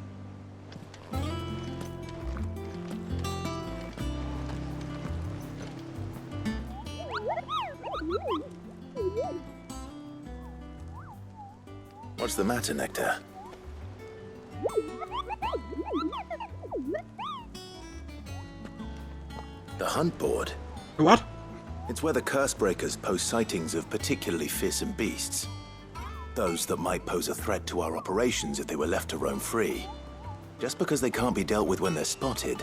What's the matter, Nectar? The hunt board? What? It's where the curse breakers post sightings of particularly fearsome beasts. Those that might pose a threat to our operations if they were left to roam free. Just because they can't be dealt with when they're spotted,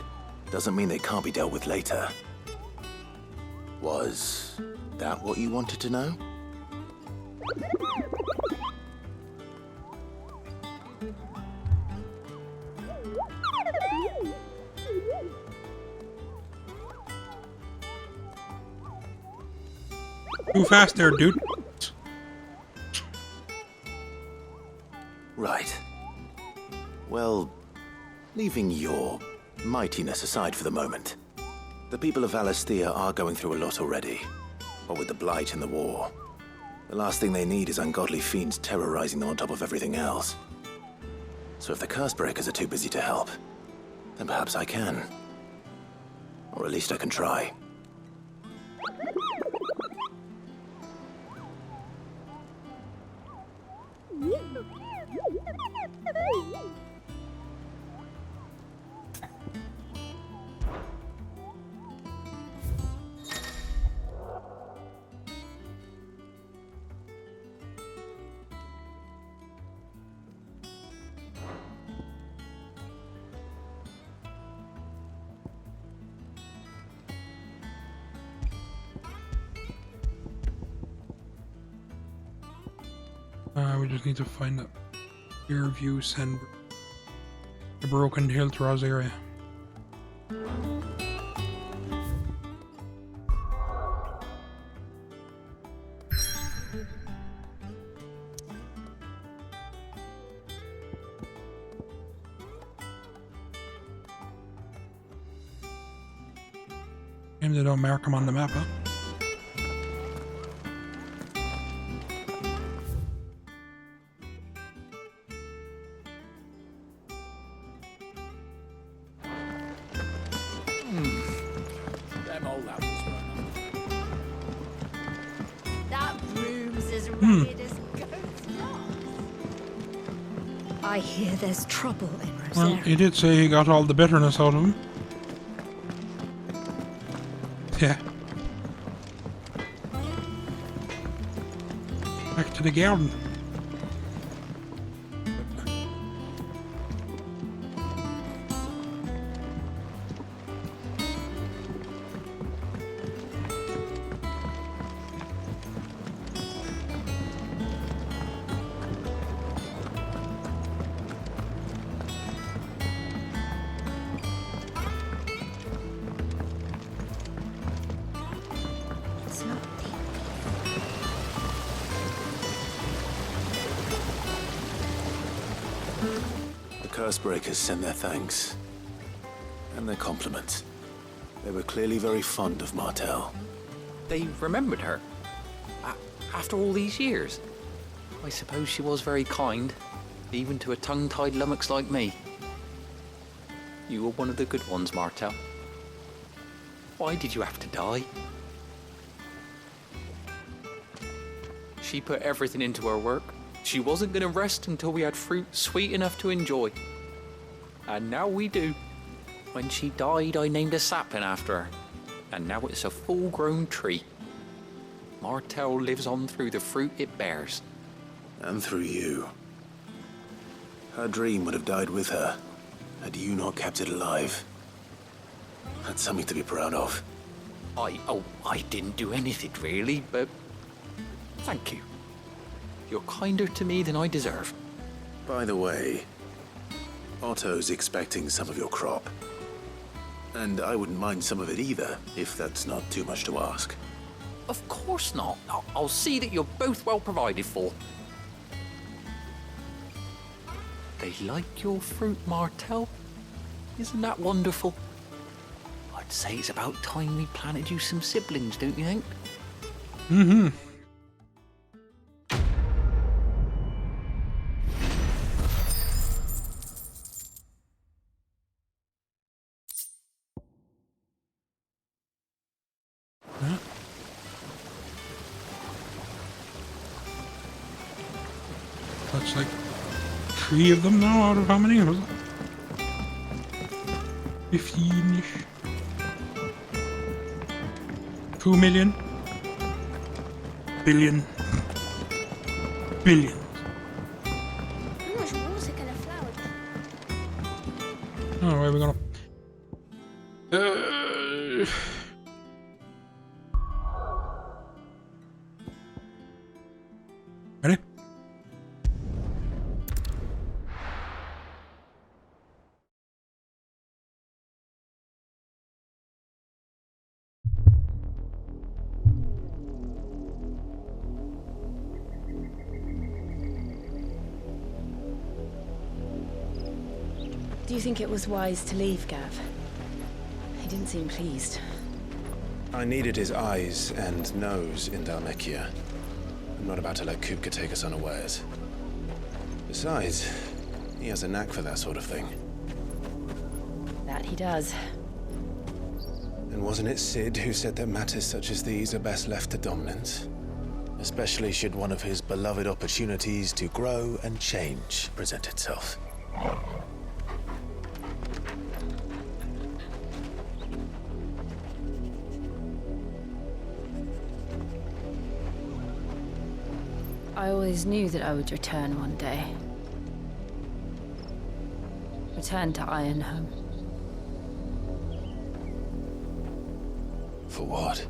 doesn't mean they can't be dealt with later. Was that what you wanted to know? Too fast there, dude. Right. Well, leaving your mightiness aside for the moment, the people of Valisthea are going through a lot already. What with the Blight and the war. The last thing they need is ungodly fiends terrorizing them on top of everything else. So if the curse breakers are too busy to help, then perhaps I can. Or at least I can try. We just need to find that rear view send the Broken Hill Ross area. Maybe they don't mark them on the map, huh? That room's as ragged as goat's locks. I hear there's trouble in Well, Rosaria. he did say he got all the bitterness out of him. Yeah. Back to the garden. The curse breakers send their thanks. And their compliments. They were clearly very fond of Martel. They remembered her. After all these years. I suppose she was very kind, even to a tongue-tied lummox like me. You were one of the good ones, Martel. Why did you have to die? She put everything into her work. She wasn't going to rest until we had fruit sweet enough to enjoy. And now we do. When she died, I named a sapling after her. And now it's a full-grown tree. Martel lives on through the fruit it bears. And through you. Her dream would have died with her, had you not kept it alive. That's something to be proud of. I didn't do anything really, but thank you. You're kinder to me than I deserve. By the way, Otto's expecting some of your crop. And I wouldn't mind some of it either, if that's not too much to ask. Of course not. I'll see that you're both well provided for. They like your fruit, Martel. Isn't that wonderful? I'd say it's about time we planted you some siblings, don't you think? Mm-hmm. That's like 3 of them now out of how many was it? 15-ish. 2 million. Billion. Billions. How much water can a flower get? Oh, where are we gonna? Ready? Do you think it was wise to leave, Gav? He didn't seem pleased. I needed his eyes and nose in Dhalmekia. I'm not about to let Kupka take us unawares. Besides, he has a knack for that sort of thing. That he does. And wasn't it Sid who said that matters such as these are best left to dominance? Especially should one of his beloved opportunities to grow and change present itself. I always knew that I would return one day. Return to Ironhome. For what?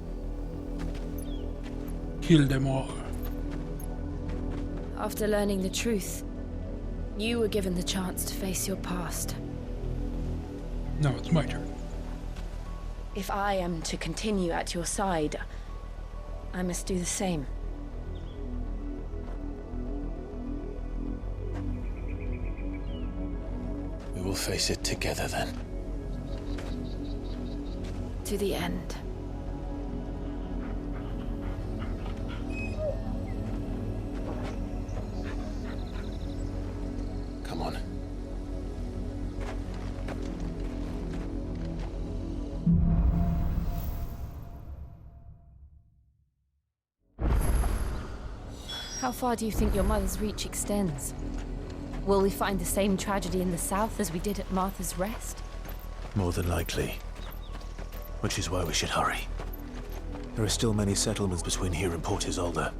Kill them all. After learning the truth, you were given the chance to face your past. Now it's my turn. If I am to continue at your side, I must do the same. We will face it together then. To the end. Come on. How far do you think your mother's reach extends? Will we find the same tragedy in the south as we did at Martha's Rest? More than likely. Which is why we should hurry. There are still many settlements between here and Port Isolde.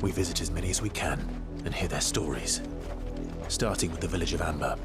We visit as many as we can and hear their stories. Starting with the village of Amber.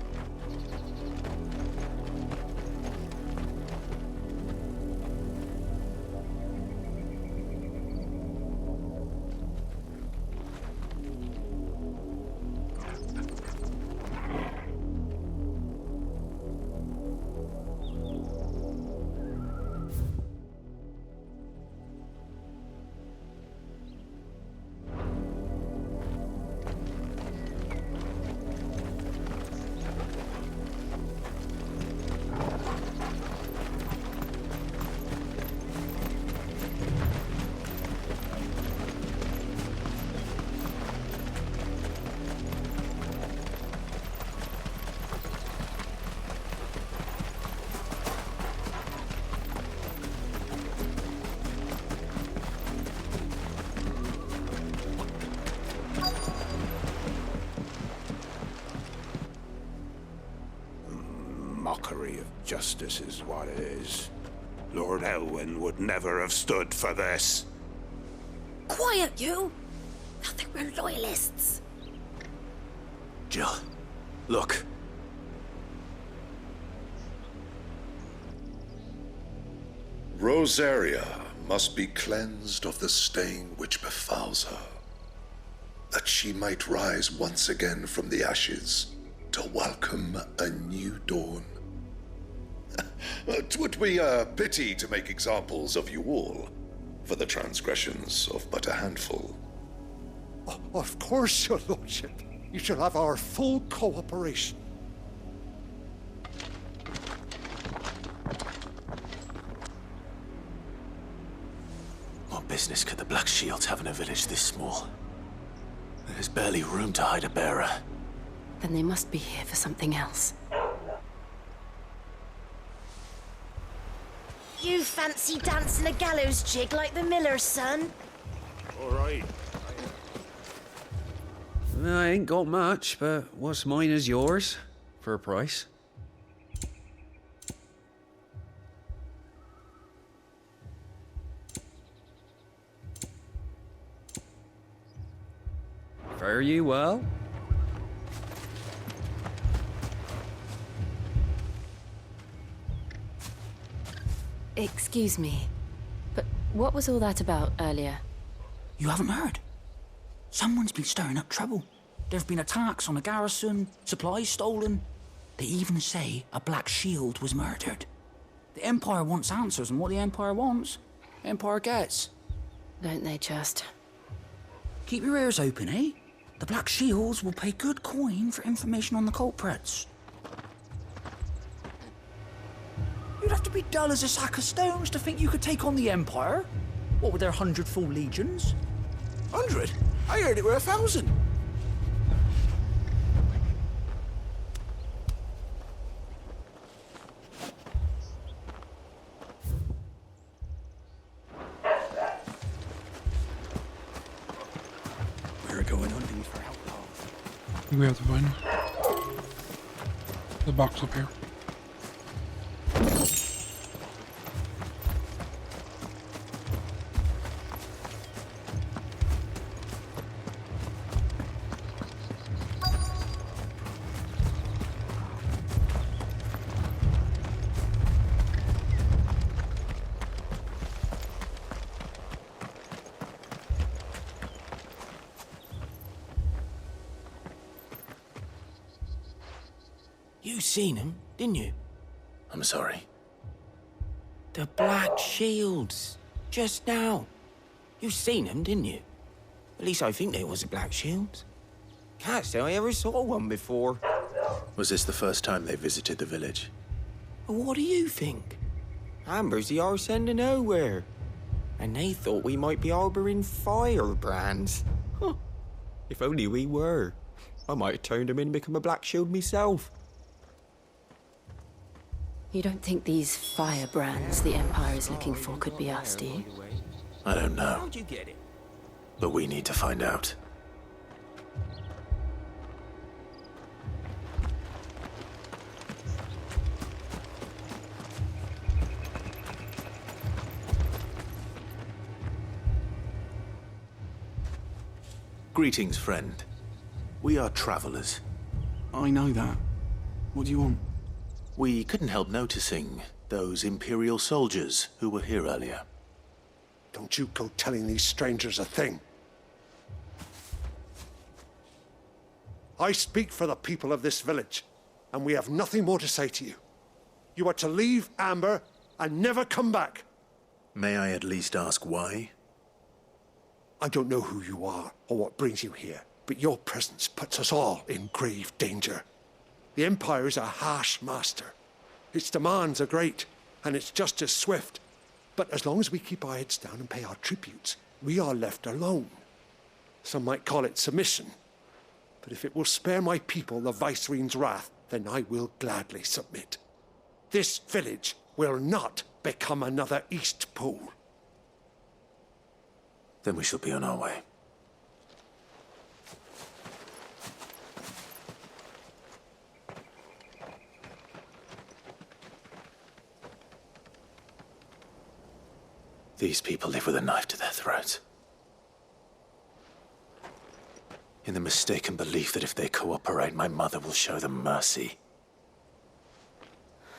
Mockery of justice is what it is. Lord Elwyn would never have stood for this. Quiet, you! I think we're loyalists. Jill, look. Rosaria must be cleansed of the stain which befouls her, that she might rise once again from the ashes to welcome a new dawn. 'Twould be a pity to make examples of you all for the transgressions of but a handful. Of course, your lordship. You shall have our full cooperation. What business could the Black Shields have in a village this small? There's barely room to hide a bearer. Then they must be here for something else. You fancy dancing a gallows jig like the miller's son? All right. Well, I ain't got much, but what's mine is yours, for a price. Fare you well? Excuse me, but what was all that about earlier? You haven't heard? Someone's been stirring up trouble. There've been attacks on the garrison, supplies stolen. They even say a Black Shield was murdered. The Empire wants answers, and what the Empire wants, the Empire gets. Don't they just? Keep your ears open, eh? The Black Shields will pay good coin for information on the culprits. You'd have to be dull as a sack of stones to think you could take on the Empire. What with their 100 full legions? 100? I heard it were 1,000. We're going hunting for outlaws. I think we have to find the box up here. You seen him, didn't you? I'm sorry. The Black Shields. Just now. You seen him, didn't you? At least I think they was the Black Shields. Can't say I ever saw one before. Was this the first time they visited the village? What do you think? Amber's the arse end of nowhere. And they thought we might be harboring firebrands. Huh. If only we were. I might have turned them in and become a Black Shield myself. You don't think these firebrands the Empire is looking for could be us, do you? I don't know. How'd you get it? But we need to find out. Greetings, friend. We are travelers. I know that. What do you want? We couldn't help noticing those Imperial soldiers who were here earlier. Don't you go telling these strangers a thing. I speak for the people of this village, and we have nothing more to say to you. You are to leave Amber and never come back. May I at least ask why? I don't know who you are or what brings you here, but your presence puts us all in grave danger. The Empire is a harsh master. Its demands are great, and its justice swift. But as long as we keep our heads down and pay our tributes, we are left alone. Some might call it submission. But if it will spare my people the Viceroy's wrath, then I will gladly submit. This village will not become another East Pool. Then we shall be on our way. These people live with a knife to their throats. In the mistaken belief that if they cooperate, my mother will show them mercy.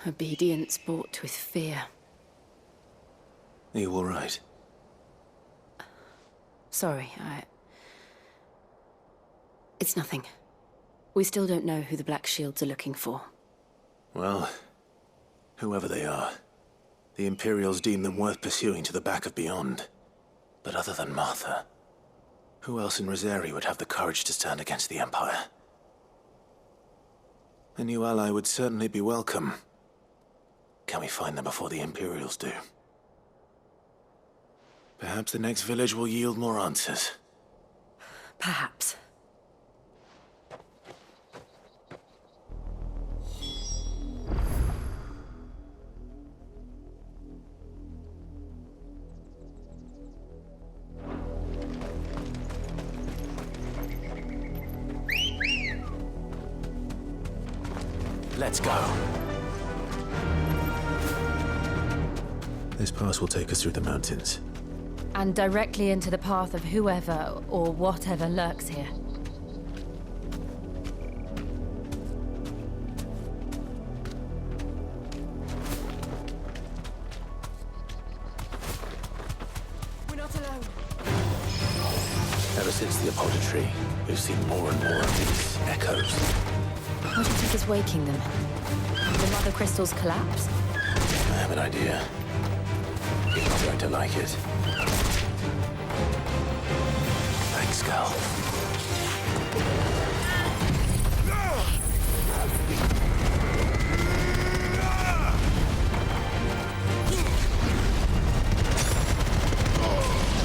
Obedience bought with fear. Are you all right? Sorry, It's nothing. We still don't know who the Black Shields are looking for. Well, whoever they are, the Imperials deem them worth pursuing to the back of beyond. But other than Martha, who else in Rosari would have the courage to stand against the Empire? A new ally would certainly be welcome. Can we find them before the Imperials do? Perhaps the next village will yield more answers. Perhaps. Let's go. This pass will take us through the mountains. And directly into the path of whoever or whatever lurks here. We're not alone. Ever since the Apodatory, we've seen more and more of these echoes. What do you think is waking them? The mother crystals collapse? I have an idea. You're not going to like it. Thanks, Gal.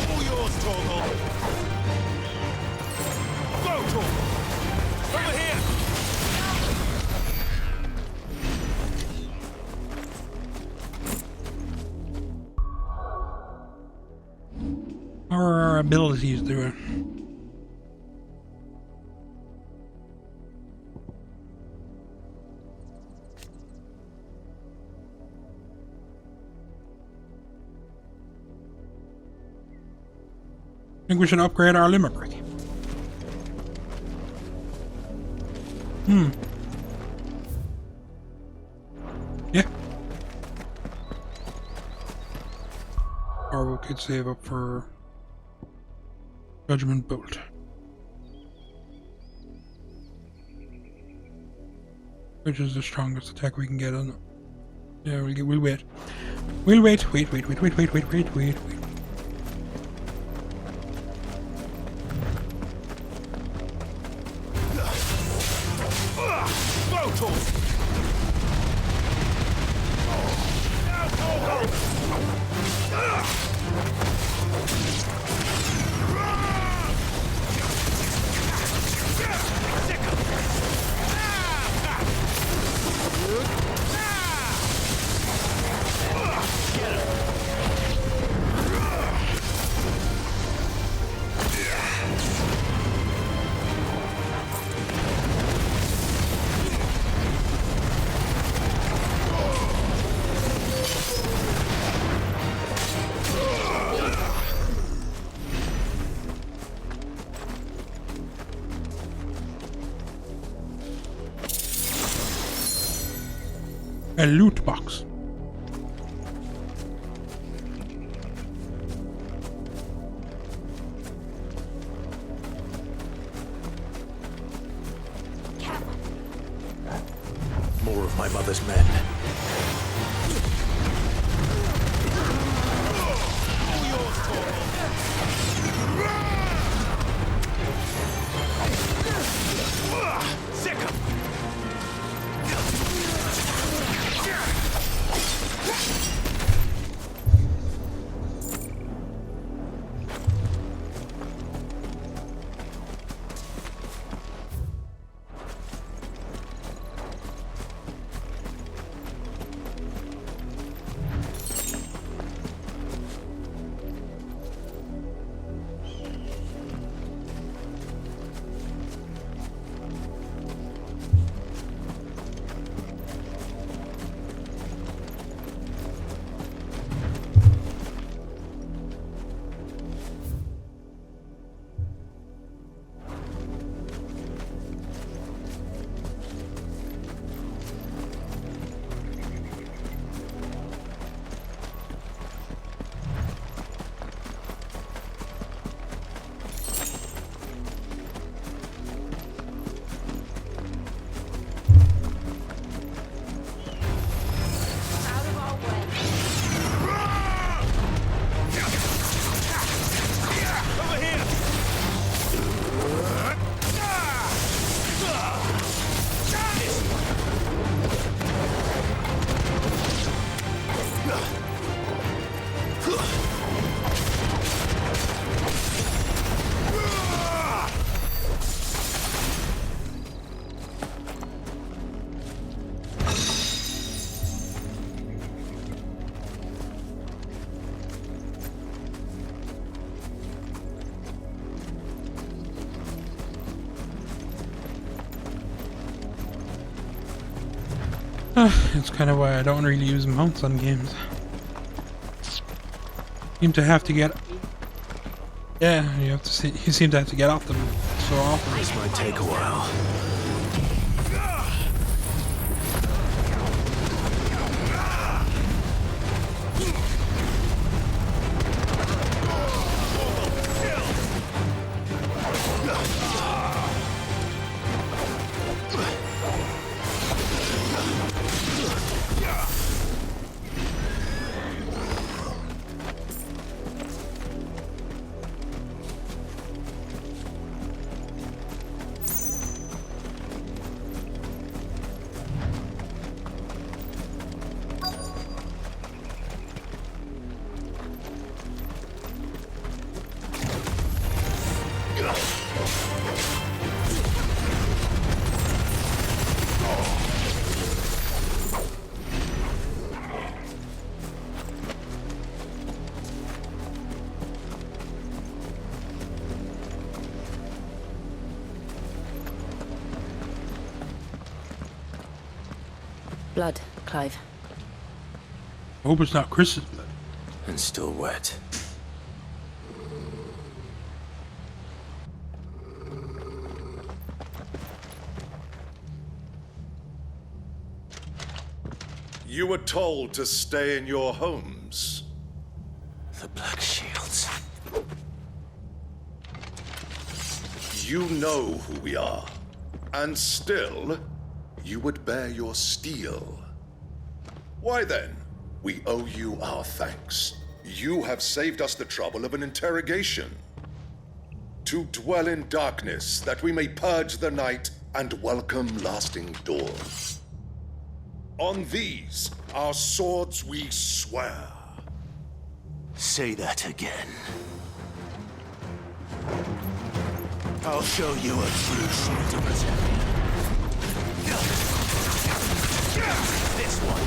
All yours, Torgal. Go, Torgal. Over here. How are our abilities doing? I think we should upgrade our limerick. Yeah. Or we could save up for Judgment Bolt. Which is the strongest attack we can get on it. Yeah, we'll wait. We'll wait. Wait. Go, Torgal. Now, Torgal. A loot box. More of my mother's men. It's kind of why I don't really use mounts on games. Seem to have to get. Yeah, you seem to have to get off them so often. This might take a while. Blood, Clive. I hope it's not Chris's blood. And still wet. You were told to stay in your homes. The Black Shields. You know who we are. And still, you would bear your steel. Why then? We owe you our thanks. You have saved us the trouble of an interrogation. To dwell in darkness, that we may purge the night and welcome lasting dawn. On these, our swords we swear. Say that again. I'll show you a true shield to protect. This one.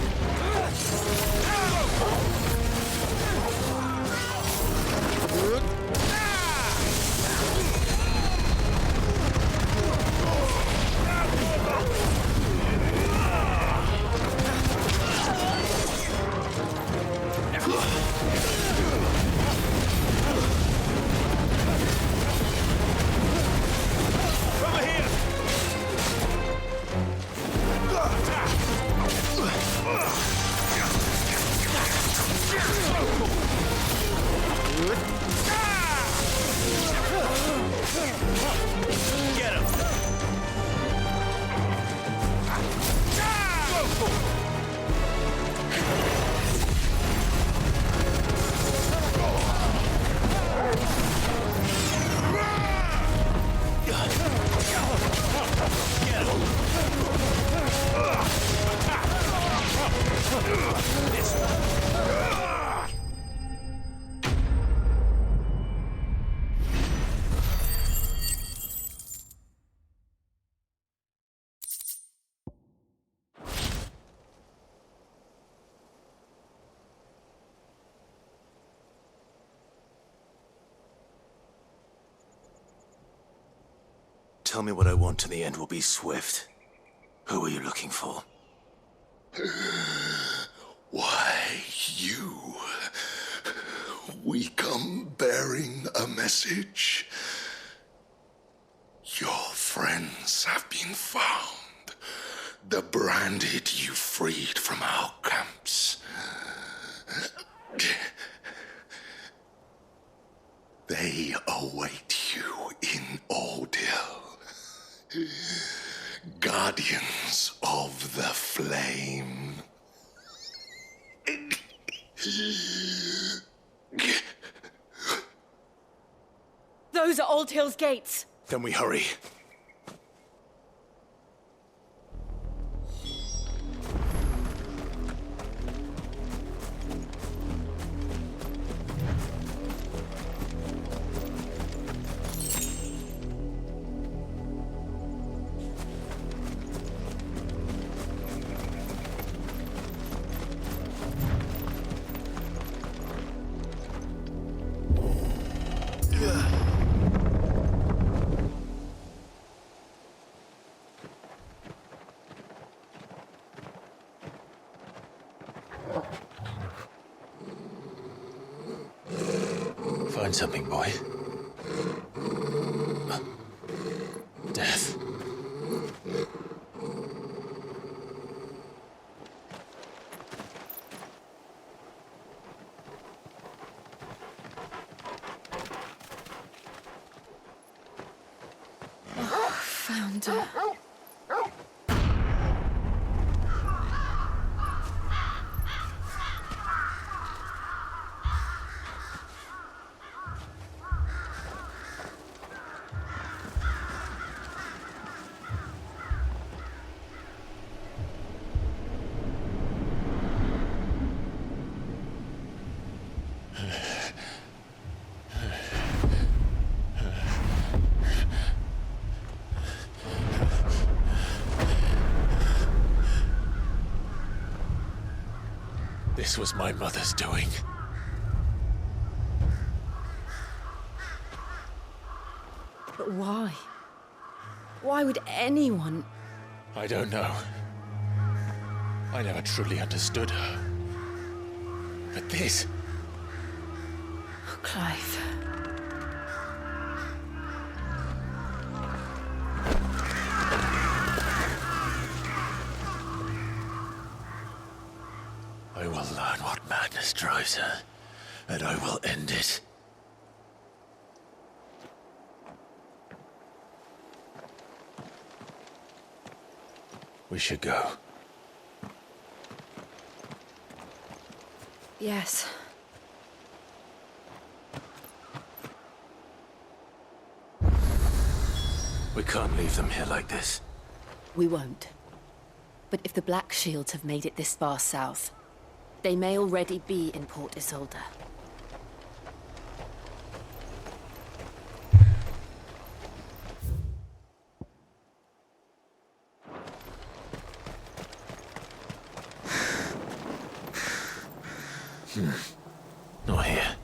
Tell me what I want and the end will be swift. Who are you looking for? Why, you. We come bearing a message. Your friends have been found. The branded you freed from our camps. They await you in Ordeal. Guardians of the Flame. Those are Old Hill's gates. Then we hurry. Find something, boy. Death. Found her. This was my mother's doing. But why? Why would anyone... I don't know. I never truly understood her. But this... Oh, Clive. I will learn what madness drives her, and I will end it. We should go. Yes. We can't leave them here like this. We won't. But if the Black Shields have made it this far south, they may already be in Port Isolde. Not here.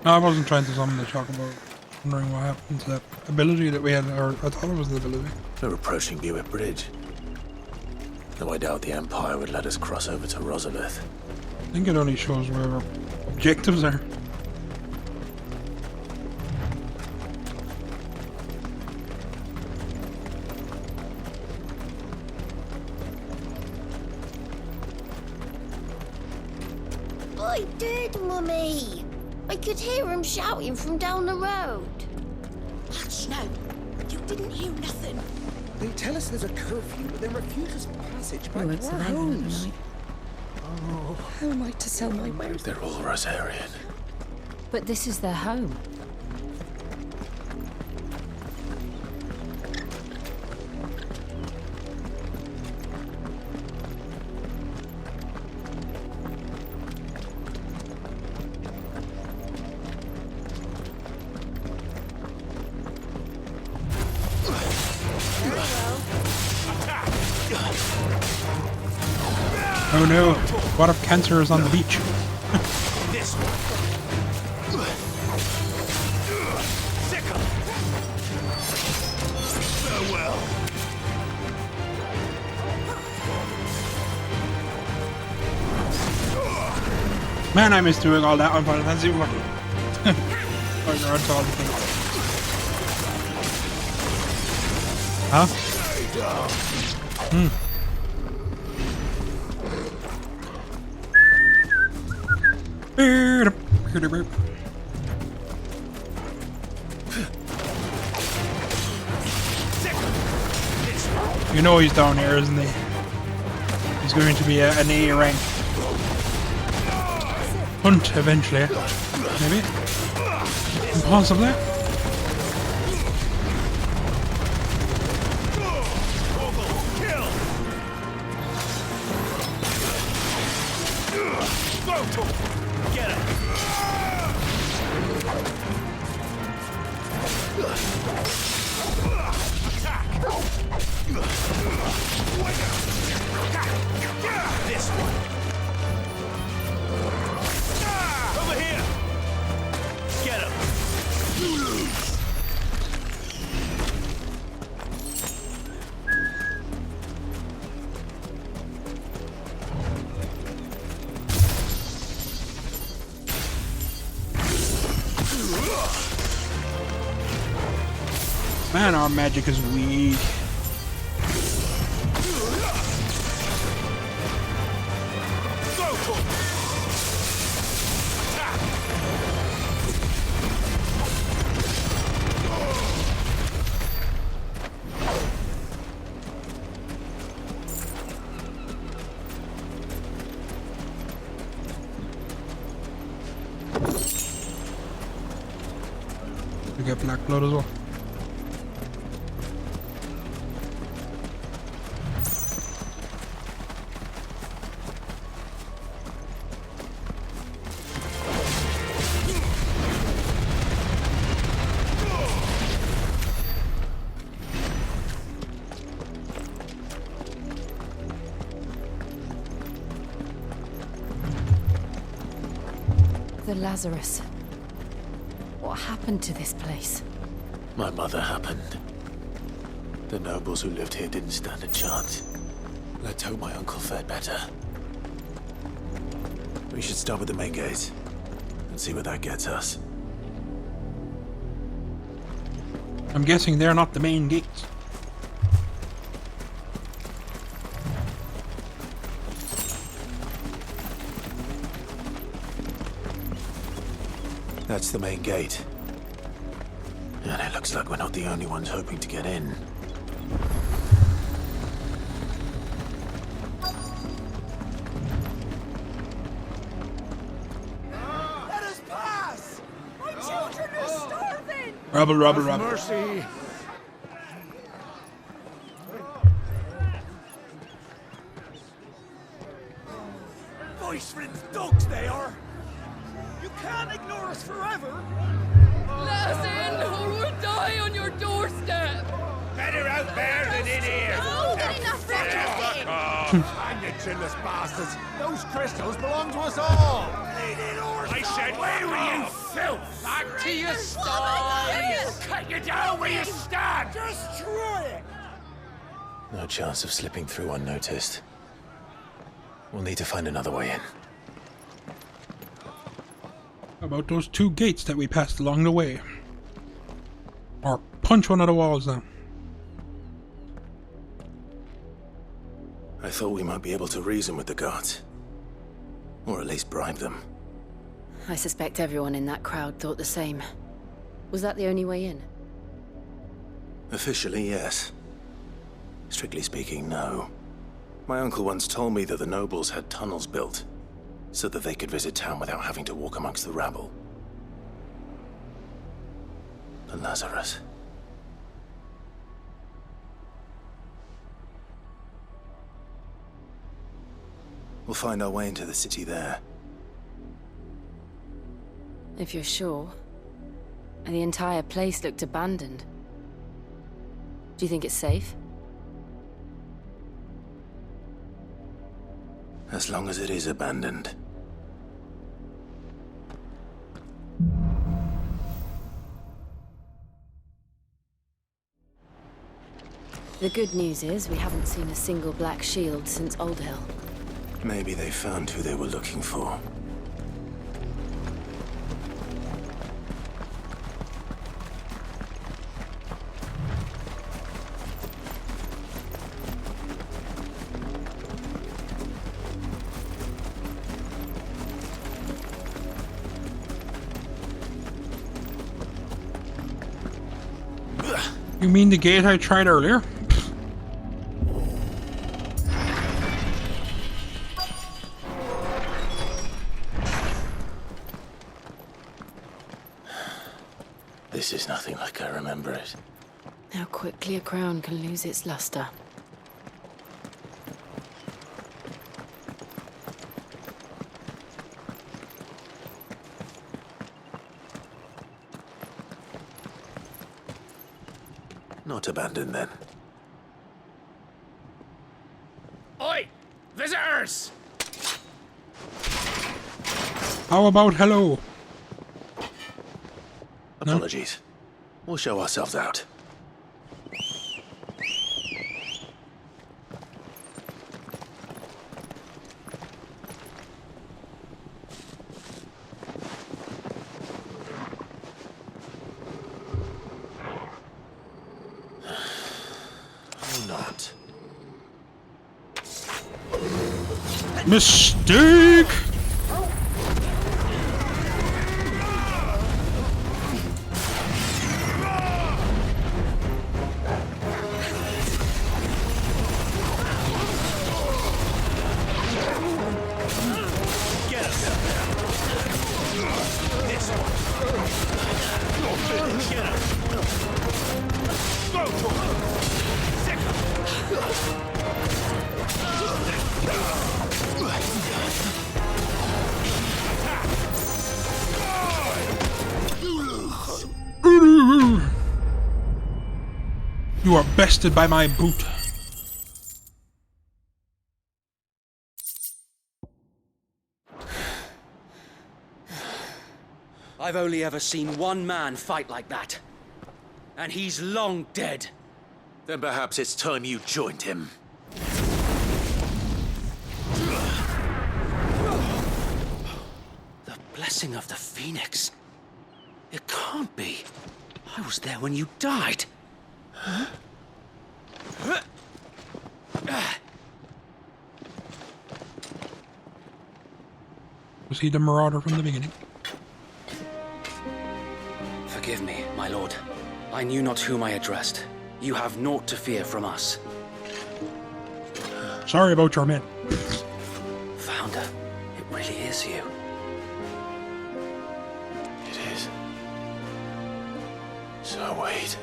No, I wasn't trying to summon the shock about wondering what happened to that ability that we had, or I thought it was the ability. We're approaching Buick Bridge. Though I doubt the Empire would let us cross over to Rosalith. I think it only shows where our objectives are. I did, Mummy. I could hear him shouting from down the road. Hush now. You didn't hear nothing. They tell us there's a curfew, but then refuse us passage back We won't to our survive another homes. night. Oh, how am I to sell my wares? They're all Rosarian. But this is their home. Oh no, what if cancer is on the beach? This one. Sickle. Farewell. Man, I miss doing all that on Final Fantasy 14. Going around to all the things. Huh? Hmm. You know he's down here, isn't he? He's going to be an A rank hunt eventually. Maybe? Possibly? Get him. This one. Over here. Get him. Man, our magic is weak. We get black blood as well. The Lazarus. What happened to this place? My mother happened. The nobles who lived here didn't stand a chance. Let's hope my uncle fared better. We should start with the main gate and see where that gets us. I'm guessing they're not the main gates. That's the main gate. And it looks like we're not the only ones hoping to get in. Let us pass! My children are starving! Rubble, rubble, Have rubble. mercy! Voice-ridden dogs they are! You can't ignore us forever! Let us in, or we'll die on your doorstep! Better out there than in here. Oh, get enough Fuck off. Hang you chinless bastards! Those crystals belong to us all! I said, where were you, filth? Back to your I'll cut you down where you stand. Destroy it! No chance of slipping through unnoticed. We'll need to find another way in. How about those two gates that we passed along the way? Or punch one of the walls down. I thought we might be able to reason with the guards. Or at least bribe them. I suspect everyone in that crowd thought the same. Was that the only way in? Officially, yes. Strictly speaking, no. My uncle once told me that the nobles had tunnels built, so that they could visit town without having to walk amongst the rabble. The Lazarus. We'll find our way into the city there. If you're sure. And the entire place looked abandoned. Do you think it's safe? As long as it is abandoned. The good news is we haven't seen a single black shield since Old Hill. Maybe they found who they were looking for. You mean the gate I tried earlier? This is nothing like I remember it. How quickly a crown can lose its luster. Not abandoned, then. Oi! Visitors! How about hello? Apologies. We'll show ourselves out. Mistake! Get us. This one. Get us. Go for it. You are bested by my boot. I've only ever seen one man fight like that. And he's long dead. Then perhaps it's time you joined him. The blessing of the Phoenix. It can't be. I was there when you died. Was he the marauder from the beginning? Forgive me, my lord. I knew not whom I addressed. You have naught to fear from us. Sorry about your men. Founder, it really is you. It is. So wait.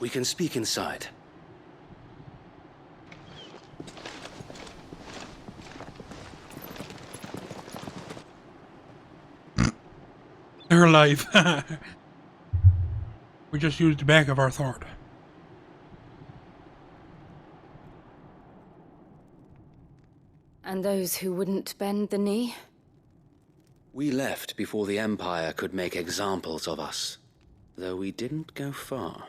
We can speak inside. They're alive. We just used the back of our sword. And those who wouldn't bend the knee? We left before the Empire could make examples of us, though we didn't go far.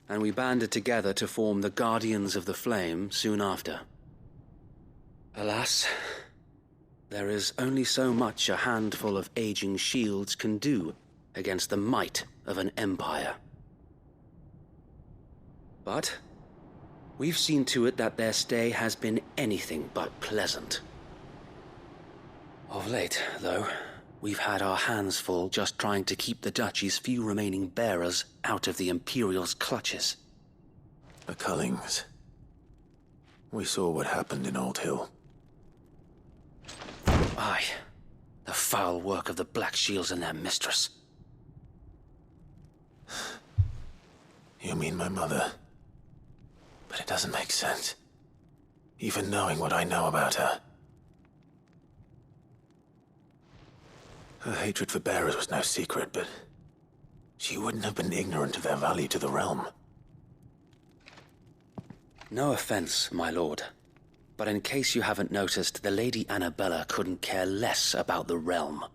And we banded together to form the Guardians of the Flame soon after. Alas, there is only so much a handful of aging shields can do against the might of an empire. But we've seen to it that their stay has been anything but pleasant. Of late, though, we've had our hands full just trying to keep the Duchy's few remaining bearers out of the Imperial's clutches. The Cullings. We saw what happened in Old Hill. Aye. The foul work of the Black Shields and their mistress. You mean my mother? But it doesn't make sense. Even knowing what I know about her. Her hatred for bearers was no secret, but she wouldn't have been ignorant of their value to the realm. No offense, my lord. But in case you haven't noticed, the Lady Annabella couldn't care less about the realm.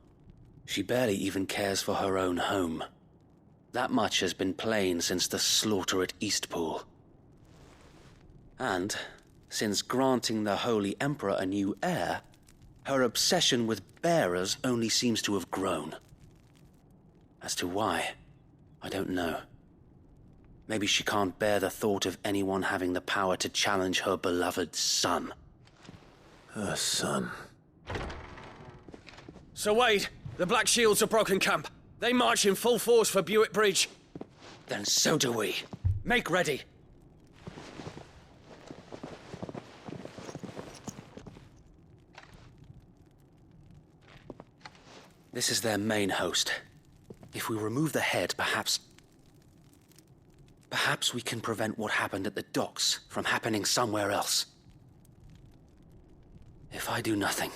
She barely even cares for her own home. That much has been plain since the slaughter at Eastpool. And, since granting the Holy Emperor a new heir, her obsession with bearers only seems to have grown. As to why, I don't know. Maybe she can't bear the thought of anyone having the power to challenge her beloved son. Her son. Sir Wade, the Black Shields have broken camp. They march in full force for Buick Bridge. Then so do we. Make ready. This is their main host. If we remove the head, perhaps we can prevent what happened at the docks from happening somewhere else. If I do nothing,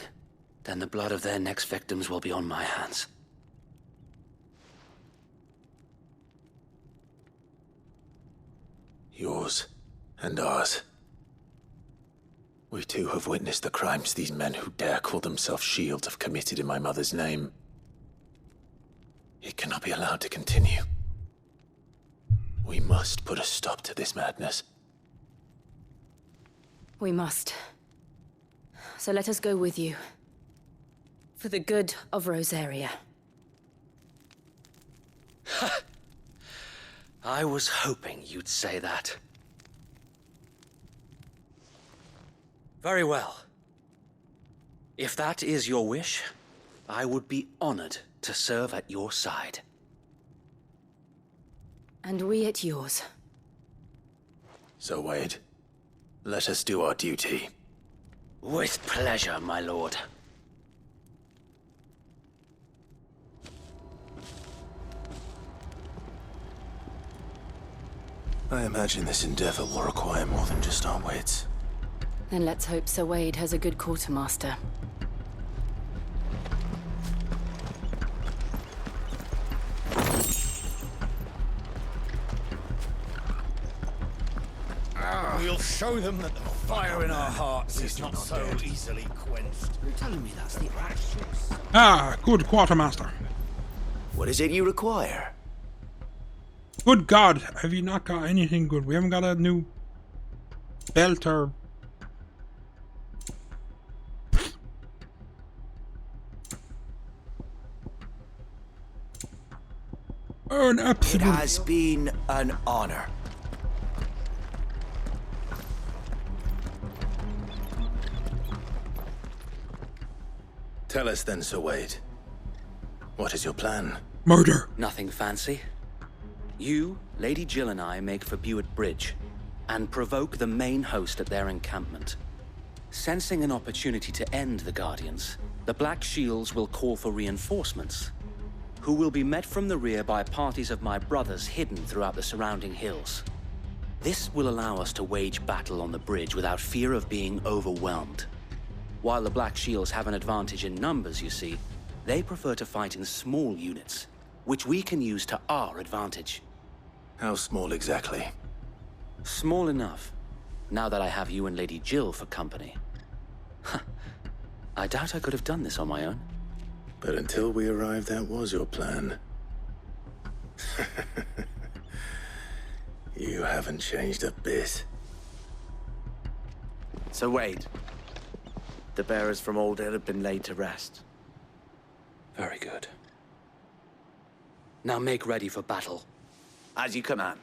then the blood of their next victims will be on my hands. Yours and ours. We too have witnessed the crimes these men who dare call themselves shields have committed in my mother's name. It cannot be allowed to continue. We must put a stop to this madness. We must. So let us go with you. For the good of Rosaria. I was hoping you'd say that. Very well. If that is your wish, I would be honored to serve at your side. And we at yours. So, Wade, let us do our duty. With pleasure, my lord. I imagine this endeavor will require more than just our wits. Then let's hope Sir Wade has a good quartermaster. We'll show them that the fire in our hearts is not so easily quenched. You're telling me that's the actual... Ah, good quartermaster. What is it you require? Good God, have you not got anything good? We haven't got a new belt or... Oh, an absolute... It has been an honor. Tell us then, Sir Wade. What is your plan? Murder. Nothing fancy. You, Lady Jill and I make for Buett Bridge and provoke the main host at their encampment. Sensing an opportunity to end the Guardians, the Black Shields will call for reinforcements, who will be met from the rear by parties of my brothers hidden throughout the surrounding hills. This will allow us to wage battle on the bridge without fear of being overwhelmed. While the Black Shields have an advantage in numbers, you see, they prefer to fight in small units, which we can use to our advantage. How small exactly? Small enough, now that I have you and Lady Jill for company. I doubt I could have done this on my own. But until we arrived, that was your plan. You haven't changed a bit. So Wade, the bearers from Old Hill have been laid to rest. Very good. Now make ready for battle. As you command.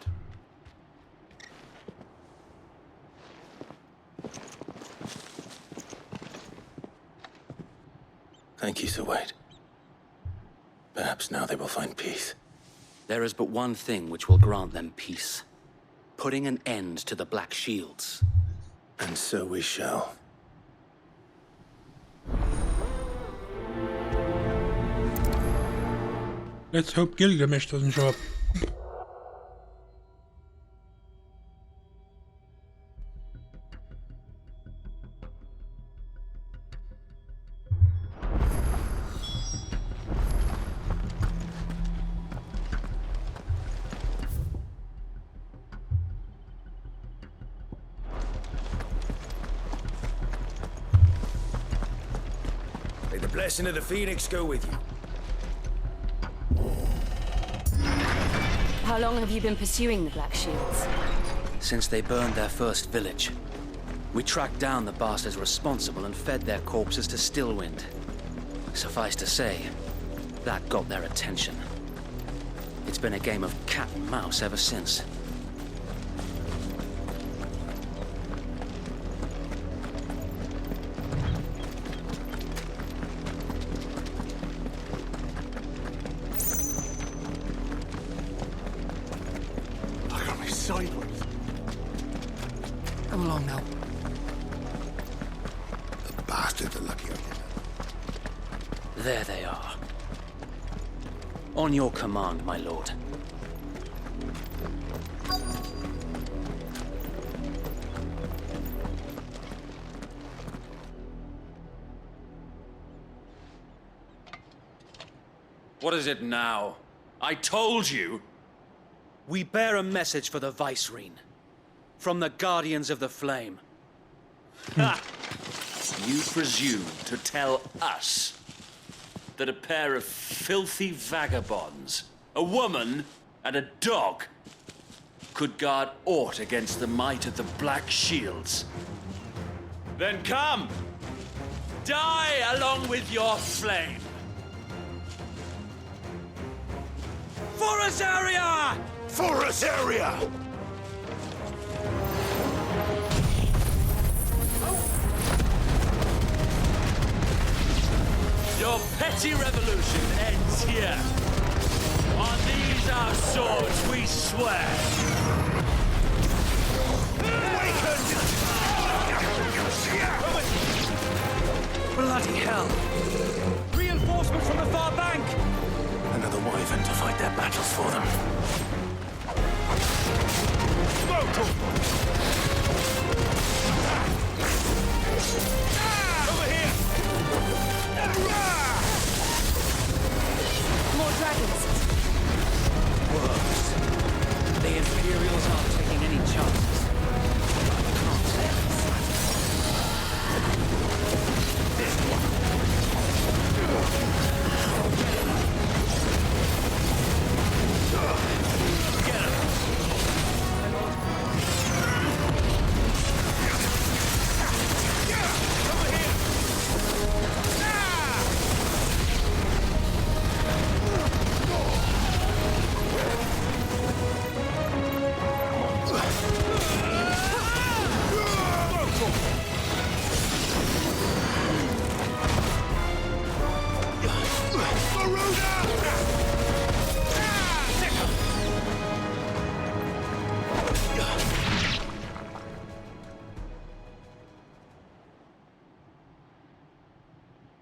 Thank you, Sir Wade. Perhaps now they will find peace. There is but one thing which will grant them peace. Putting an end to the Black Shields. And so we shall. Let's hope Gilgamesh doesn't show up. May the blessing of the Phoenix go with you. How long have you been pursuing the Black Shields? Since they burned their first village. We tracked down the bastards responsible and fed their corpses to Stillwind. Suffice to say, that got their attention. It's been a game of cat and mouse ever since. Sideways. Come along now. The bastards are lucky I did. There they are. On your command, my lord. What is it now? I told you! We bear a message for the Vicereine. From the Guardians of the Flame. Ha! You presume to tell us that a pair of filthy vagabonds, a woman and a dog, could guard aught against the might of the Black Shields? Then come! Die along with your flame! Forest area! Forest area! Your petty revolution ends here. On these our swords we swear. Bloody hell! Reinforcements from the far bank! Another wyvern to fight their battles for them. Over here! More dragons. Worse. The Imperials aren't taking any chances. I can't say this one.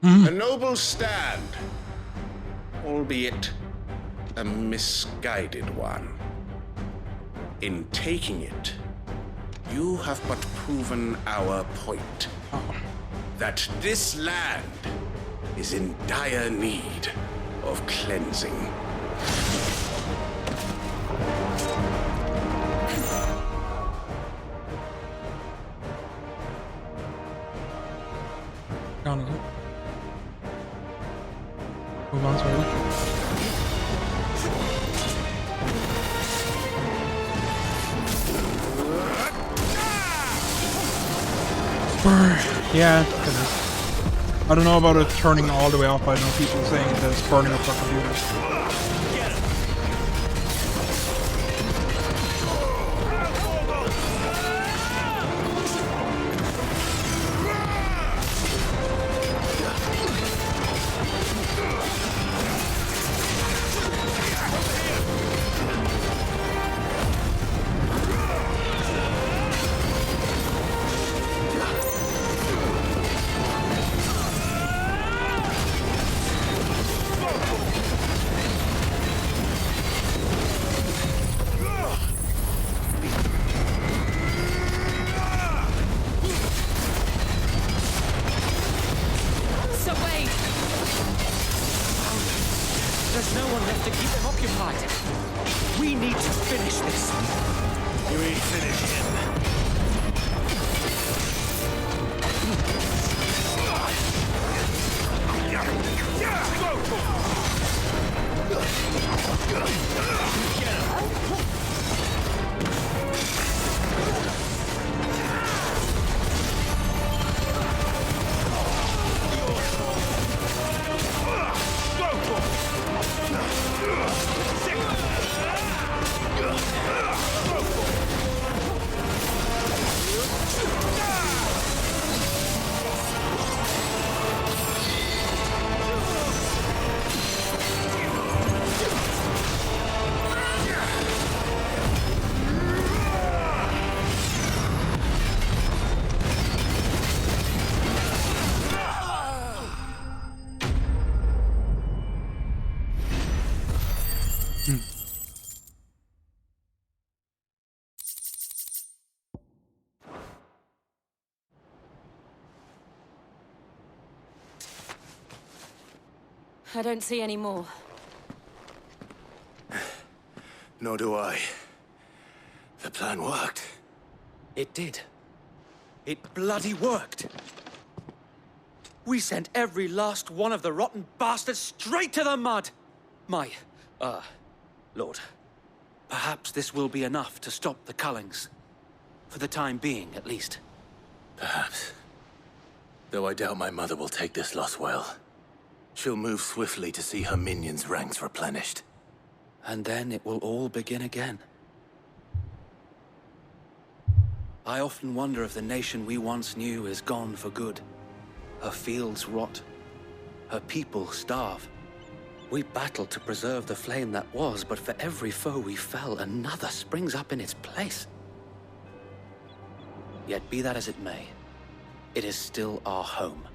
A noble stand, albeit a misguided one. In taking it, you have but proven our point. That this land is in dire need of cleansing. Gone. Move on, sorry. Yeah, I don't know about it turning all the way off. I know people saying that it's burning up our computers. There's no one left to keep them occupied. We need to finish this. You ain't finished yet. I don't see any more. Nor do I. The plan worked. It did. It bloody worked. We sent every last one of the rotten bastards straight to the mud. My, Lord, perhaps this will be enough to stop the Cullings. For the time being, at least. Perhaps. Though I doubt my mother will take this loss well. She'll move swiftly to see her minions' ranks replenished. And then it will all begin again. I often wonder if the nation we once knew is gone for good. Her fields rot. Her people starve. We battled to preserve the flame that was, but for every foe we fell, another springs up in its place. Yet be that as it may, it is still our home,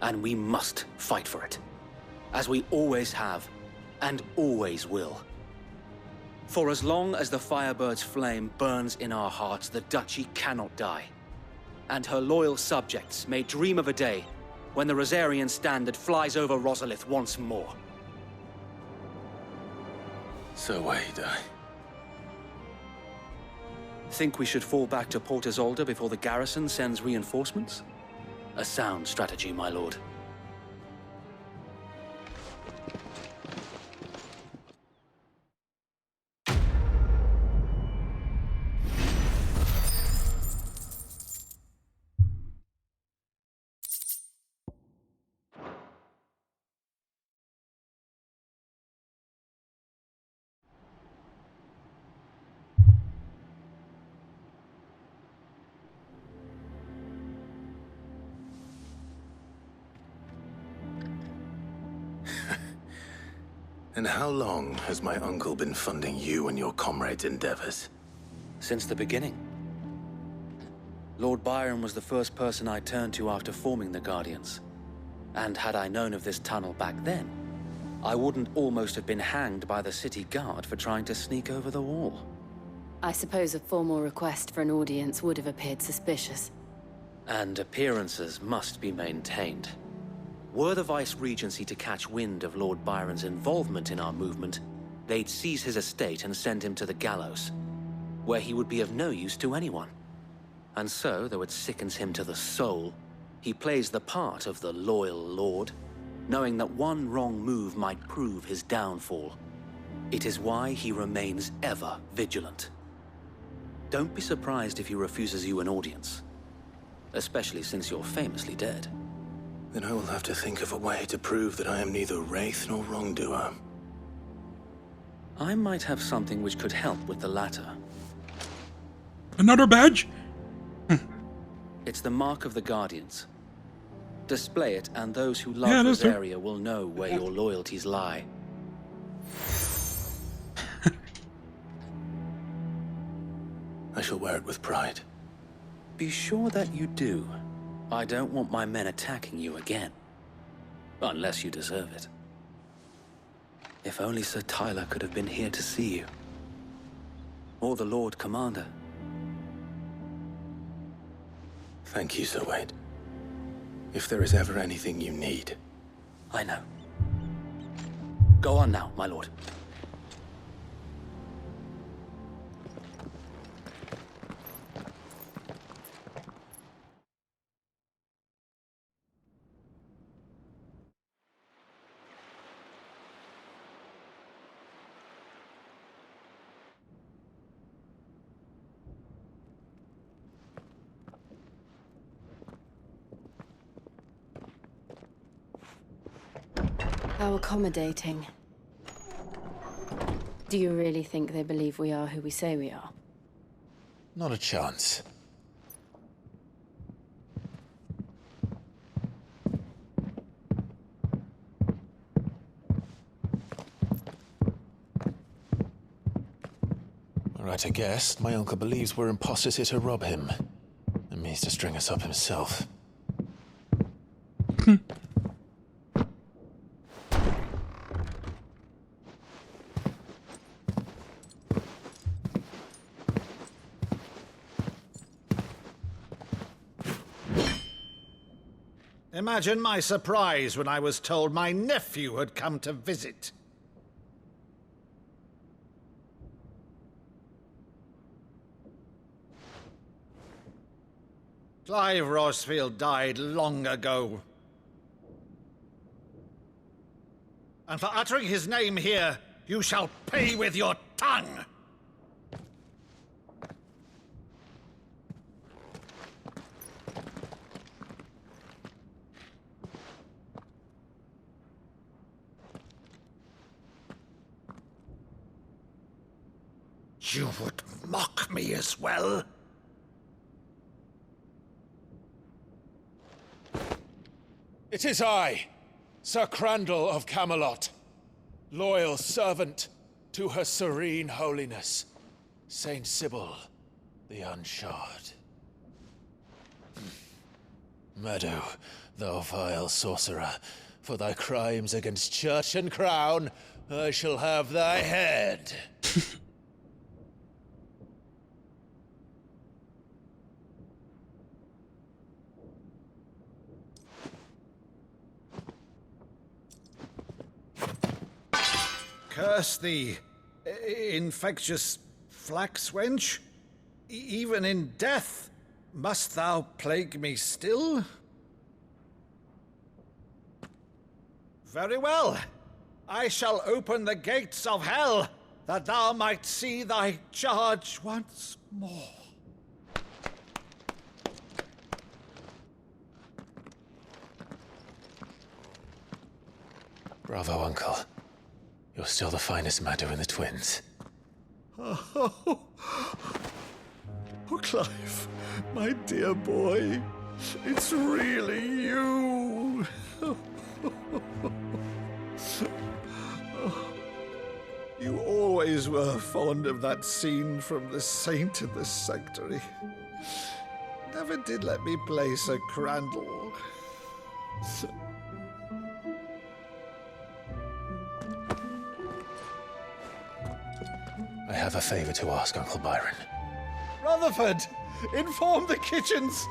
and we must fight for it, as we always have, and always will. For as long as the Firebird's flame burns in our hearts, the Duchy cannot die, and her loyal subjects may dream of a day when the Rosarian standard flies over Rosalith once more. So Wade, Think we should fall back to Port Isolde before the garrison sends reinforcements? A sound strategy, my lord. And how long has my uncle been funding you and your comrades' endeavors? Since the beginning. Lord Byron was the first person I turned to after forming the Guardians. And had I known of this tunnel back then, I wouldn't almost have been hanged by the city guard for trying to sneak over the wall. I suppose a formal request for an audience would have appeared suspicious. And appearances must be maintained. Were the Vice-Regency to catch wind of Lord Byron's involvement in our movement, they'd seize his estate and send him to the gallows, where he would be of no use to anyone. And so, though it sickens him to the soul, he plays the part of the loyal lord, knowing that one wrong move might prove his downfall. It is why he remains ever vigilant. Don't be surprised if he refuses you an audience, especially since you're famously dead. Then I will have to think of a way to prove that I am neither wraith nor wrongdoer. I might have something which could help with the latter. Another badge? It's the mark of the Guardians. Display it, and those who love Yeah, this that's area will know where your loyalties lie. I shall wear it with pride. Be sure that you do. I don't want my men attacking you again. Unless you deserve it. If only Sir Tyler could have been here to see you. Or the Lord Commander. Thank you, Sir Wade. If there is ever anything you need. I know. Go on now, my lord. How accommodating. Do you really think they believe we are who we say we are? Not a chance. All right, I guess. My uncle believes we're imposters here to rob him. And means to string us up himself. Imagine my surprise when I was told my nephew had come to visit. Clive Rosfield died long ago. And for uttering his name here, you shall pay with your tongue! You would mock me as well? It is I, Sir Crandall of Camelot, loyal servant to her serene holiness, Saint Sybil the Unshod. Meadow, thou vile sorcerer, for thy crimes against church and crown, I shall have thy head. Curse thee, infectious flax wench. Even in death, must thou plague me still? Very well. I shall open the gates of hell, that thou might see thy charge once more. Bravo, Uncle. You're still the finest Meadow in the twins. Oh, Clive, my dear boy, it's really you. You always were fond of that scene from The Saint in the Sanctuary. Never did let me play Sir Crandall. I have a favor to ask, Uncle Byron. Rutherford, inform the kitchens.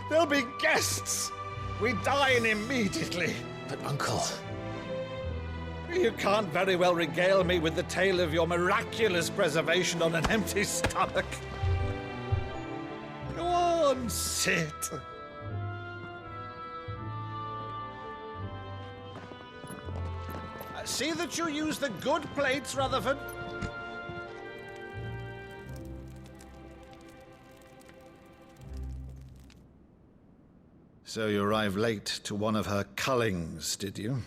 There'll be guests. We dine immediately. But, Uncle... You can't very well regale me with the tale of your miraculous preservation on an empty stomach. Go on, sit. See that you use the good plates, Rutherford. So you arrived late to one of her cullings, did you?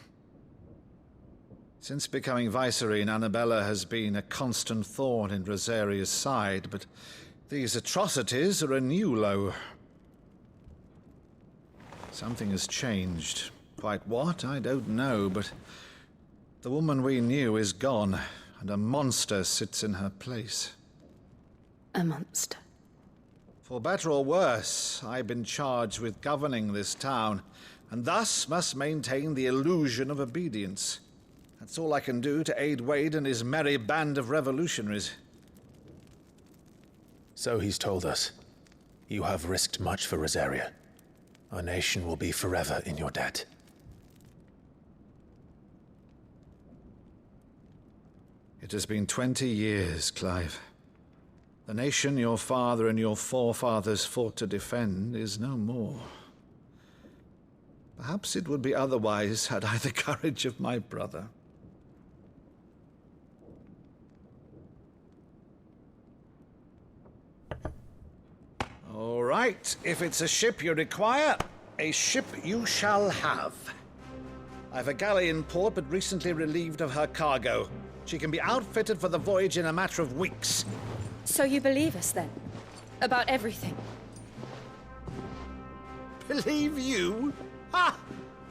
Since becoming Vicereine, Annabella has been a constant thorn in Rosaria's side, but these atrocities are a new low. Something has changed. Quite what, I don't know, but the woman we knew is gone, and a monster sits in her place. A monster? For better or worse, I've been charged with governing this town, and thus must maintain the illusion of obedience. That's all I can do to aid Wade and his merry band of revolutionaries. So he's told us. You have risked much for Rosaria. Our nation will be forever in your debt. It has been 20 years, Clive. The nation your father and your forefathers fought to defend is no more. Perhaps it would be otherwise had I the courage of my brother. All right, if it's a ship you require, a ship you shall have. I've a galley in port, but recently relieved of her cargo. She can be outfitted for the voyage in a matter of weeks. So you believe us, then? About everything? Believe you? Ha!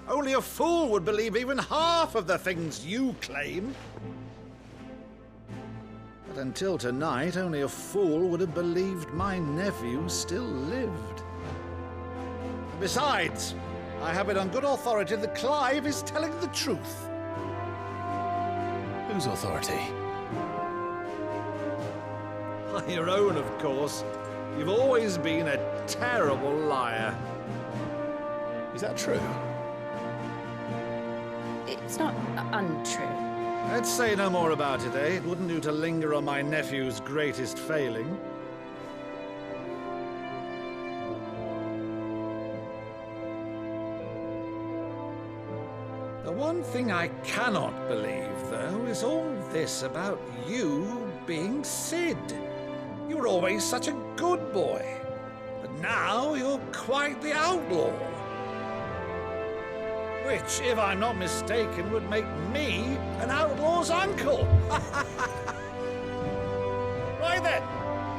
Only a fool would believe even half of the things you claim. But until tonight, only a fool would have believed my nephew still lived. Besides, I have it on good authority that Clive is telling the truth. Whose authority? Your own, of course. You've always been a terrible liar. Is that true? It's not untrue. Let's say no more about it, eh? It wouldn't do to linger on my nephew's greatest failing. The one thing I cannot believe, though, is all this about you being Sid. You were always such a good boy, but now you're quite the outlaw. Which, if I'm not mistaken, would make me an outlaw's uncle. Right then,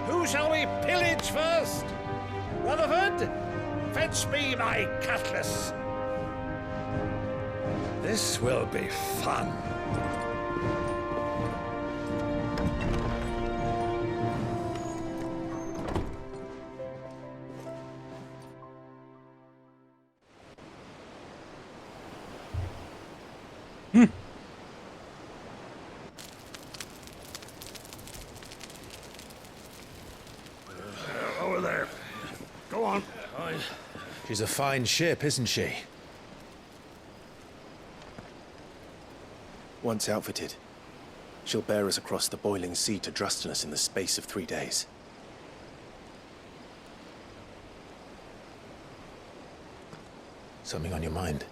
who shall we pillage first? Rutherford, fetch me my cutlass. This will be fun. Over there. Go on. She's a fine ship, isn't she? Once outfitted, she'll bear us across the boiling sea to Drustinus in the space of 3 days. Something on your mind?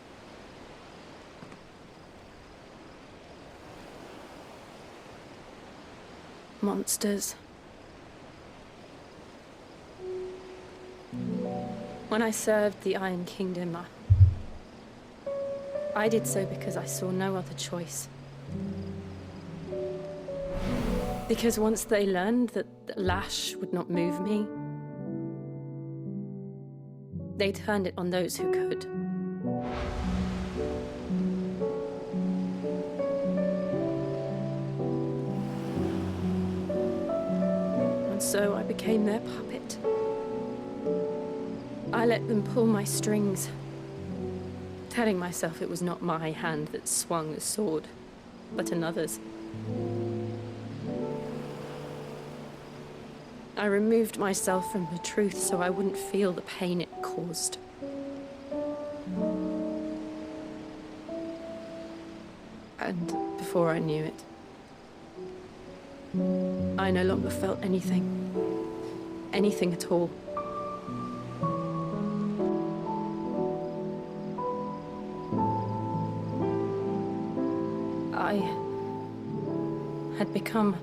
Monsters. When I served the Iron Kingdom, I did so because I saw no other choice. Because once they learned that the lash would not move me, they turned it on those who could. And so I became their puppet. I let them pull my strings, telling myself it was not my hand that swung the sword, but another's. I removed myself from the truth so I wouldn't feel the pain it caused. And before I knew it, I no longer felt anything. Anything at all. I had become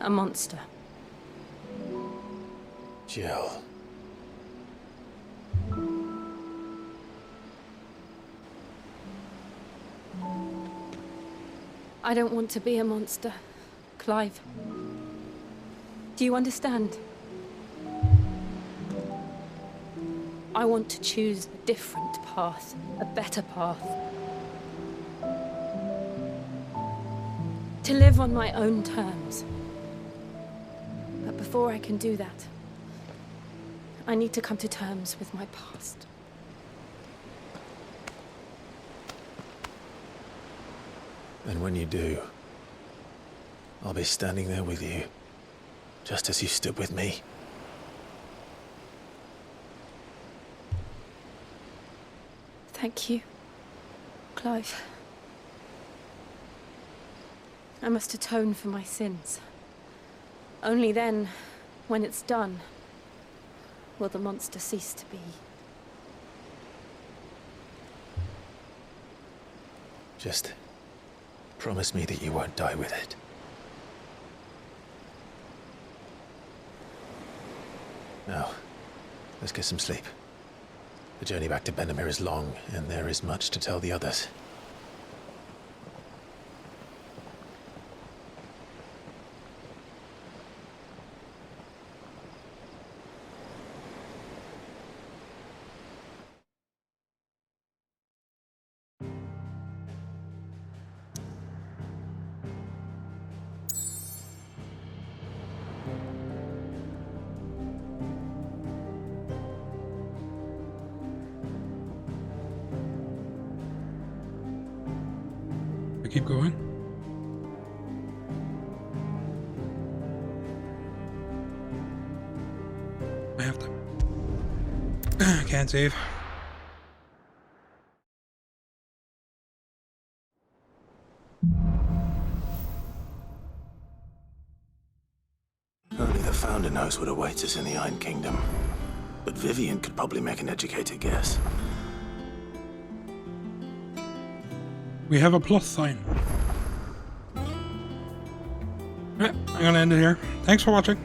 a monster. Jill. I don't want to be a monster, Clive. Do you understand? I want to choose a different path, a better path. To live on my own terms. But before I can do that, I need to come to terms with my past. And when you do, I'll be standing there with you, just as you stood with me. Thank you, Clive. I must atone for my sins. Only then, when it's done, will the monster cease to be. Just promise me that you won't die with it. Now, let's get some sleep. The journey back to Benamir is long, and there is much to tell the others. Keep going. I have to. Can't save. Only the Founder knows what awaits us in the Iron Kingdom. But Vivian could probably make an educated guess. We have a plus sign. Alright, I'm gonna end it here. Thanks for watching.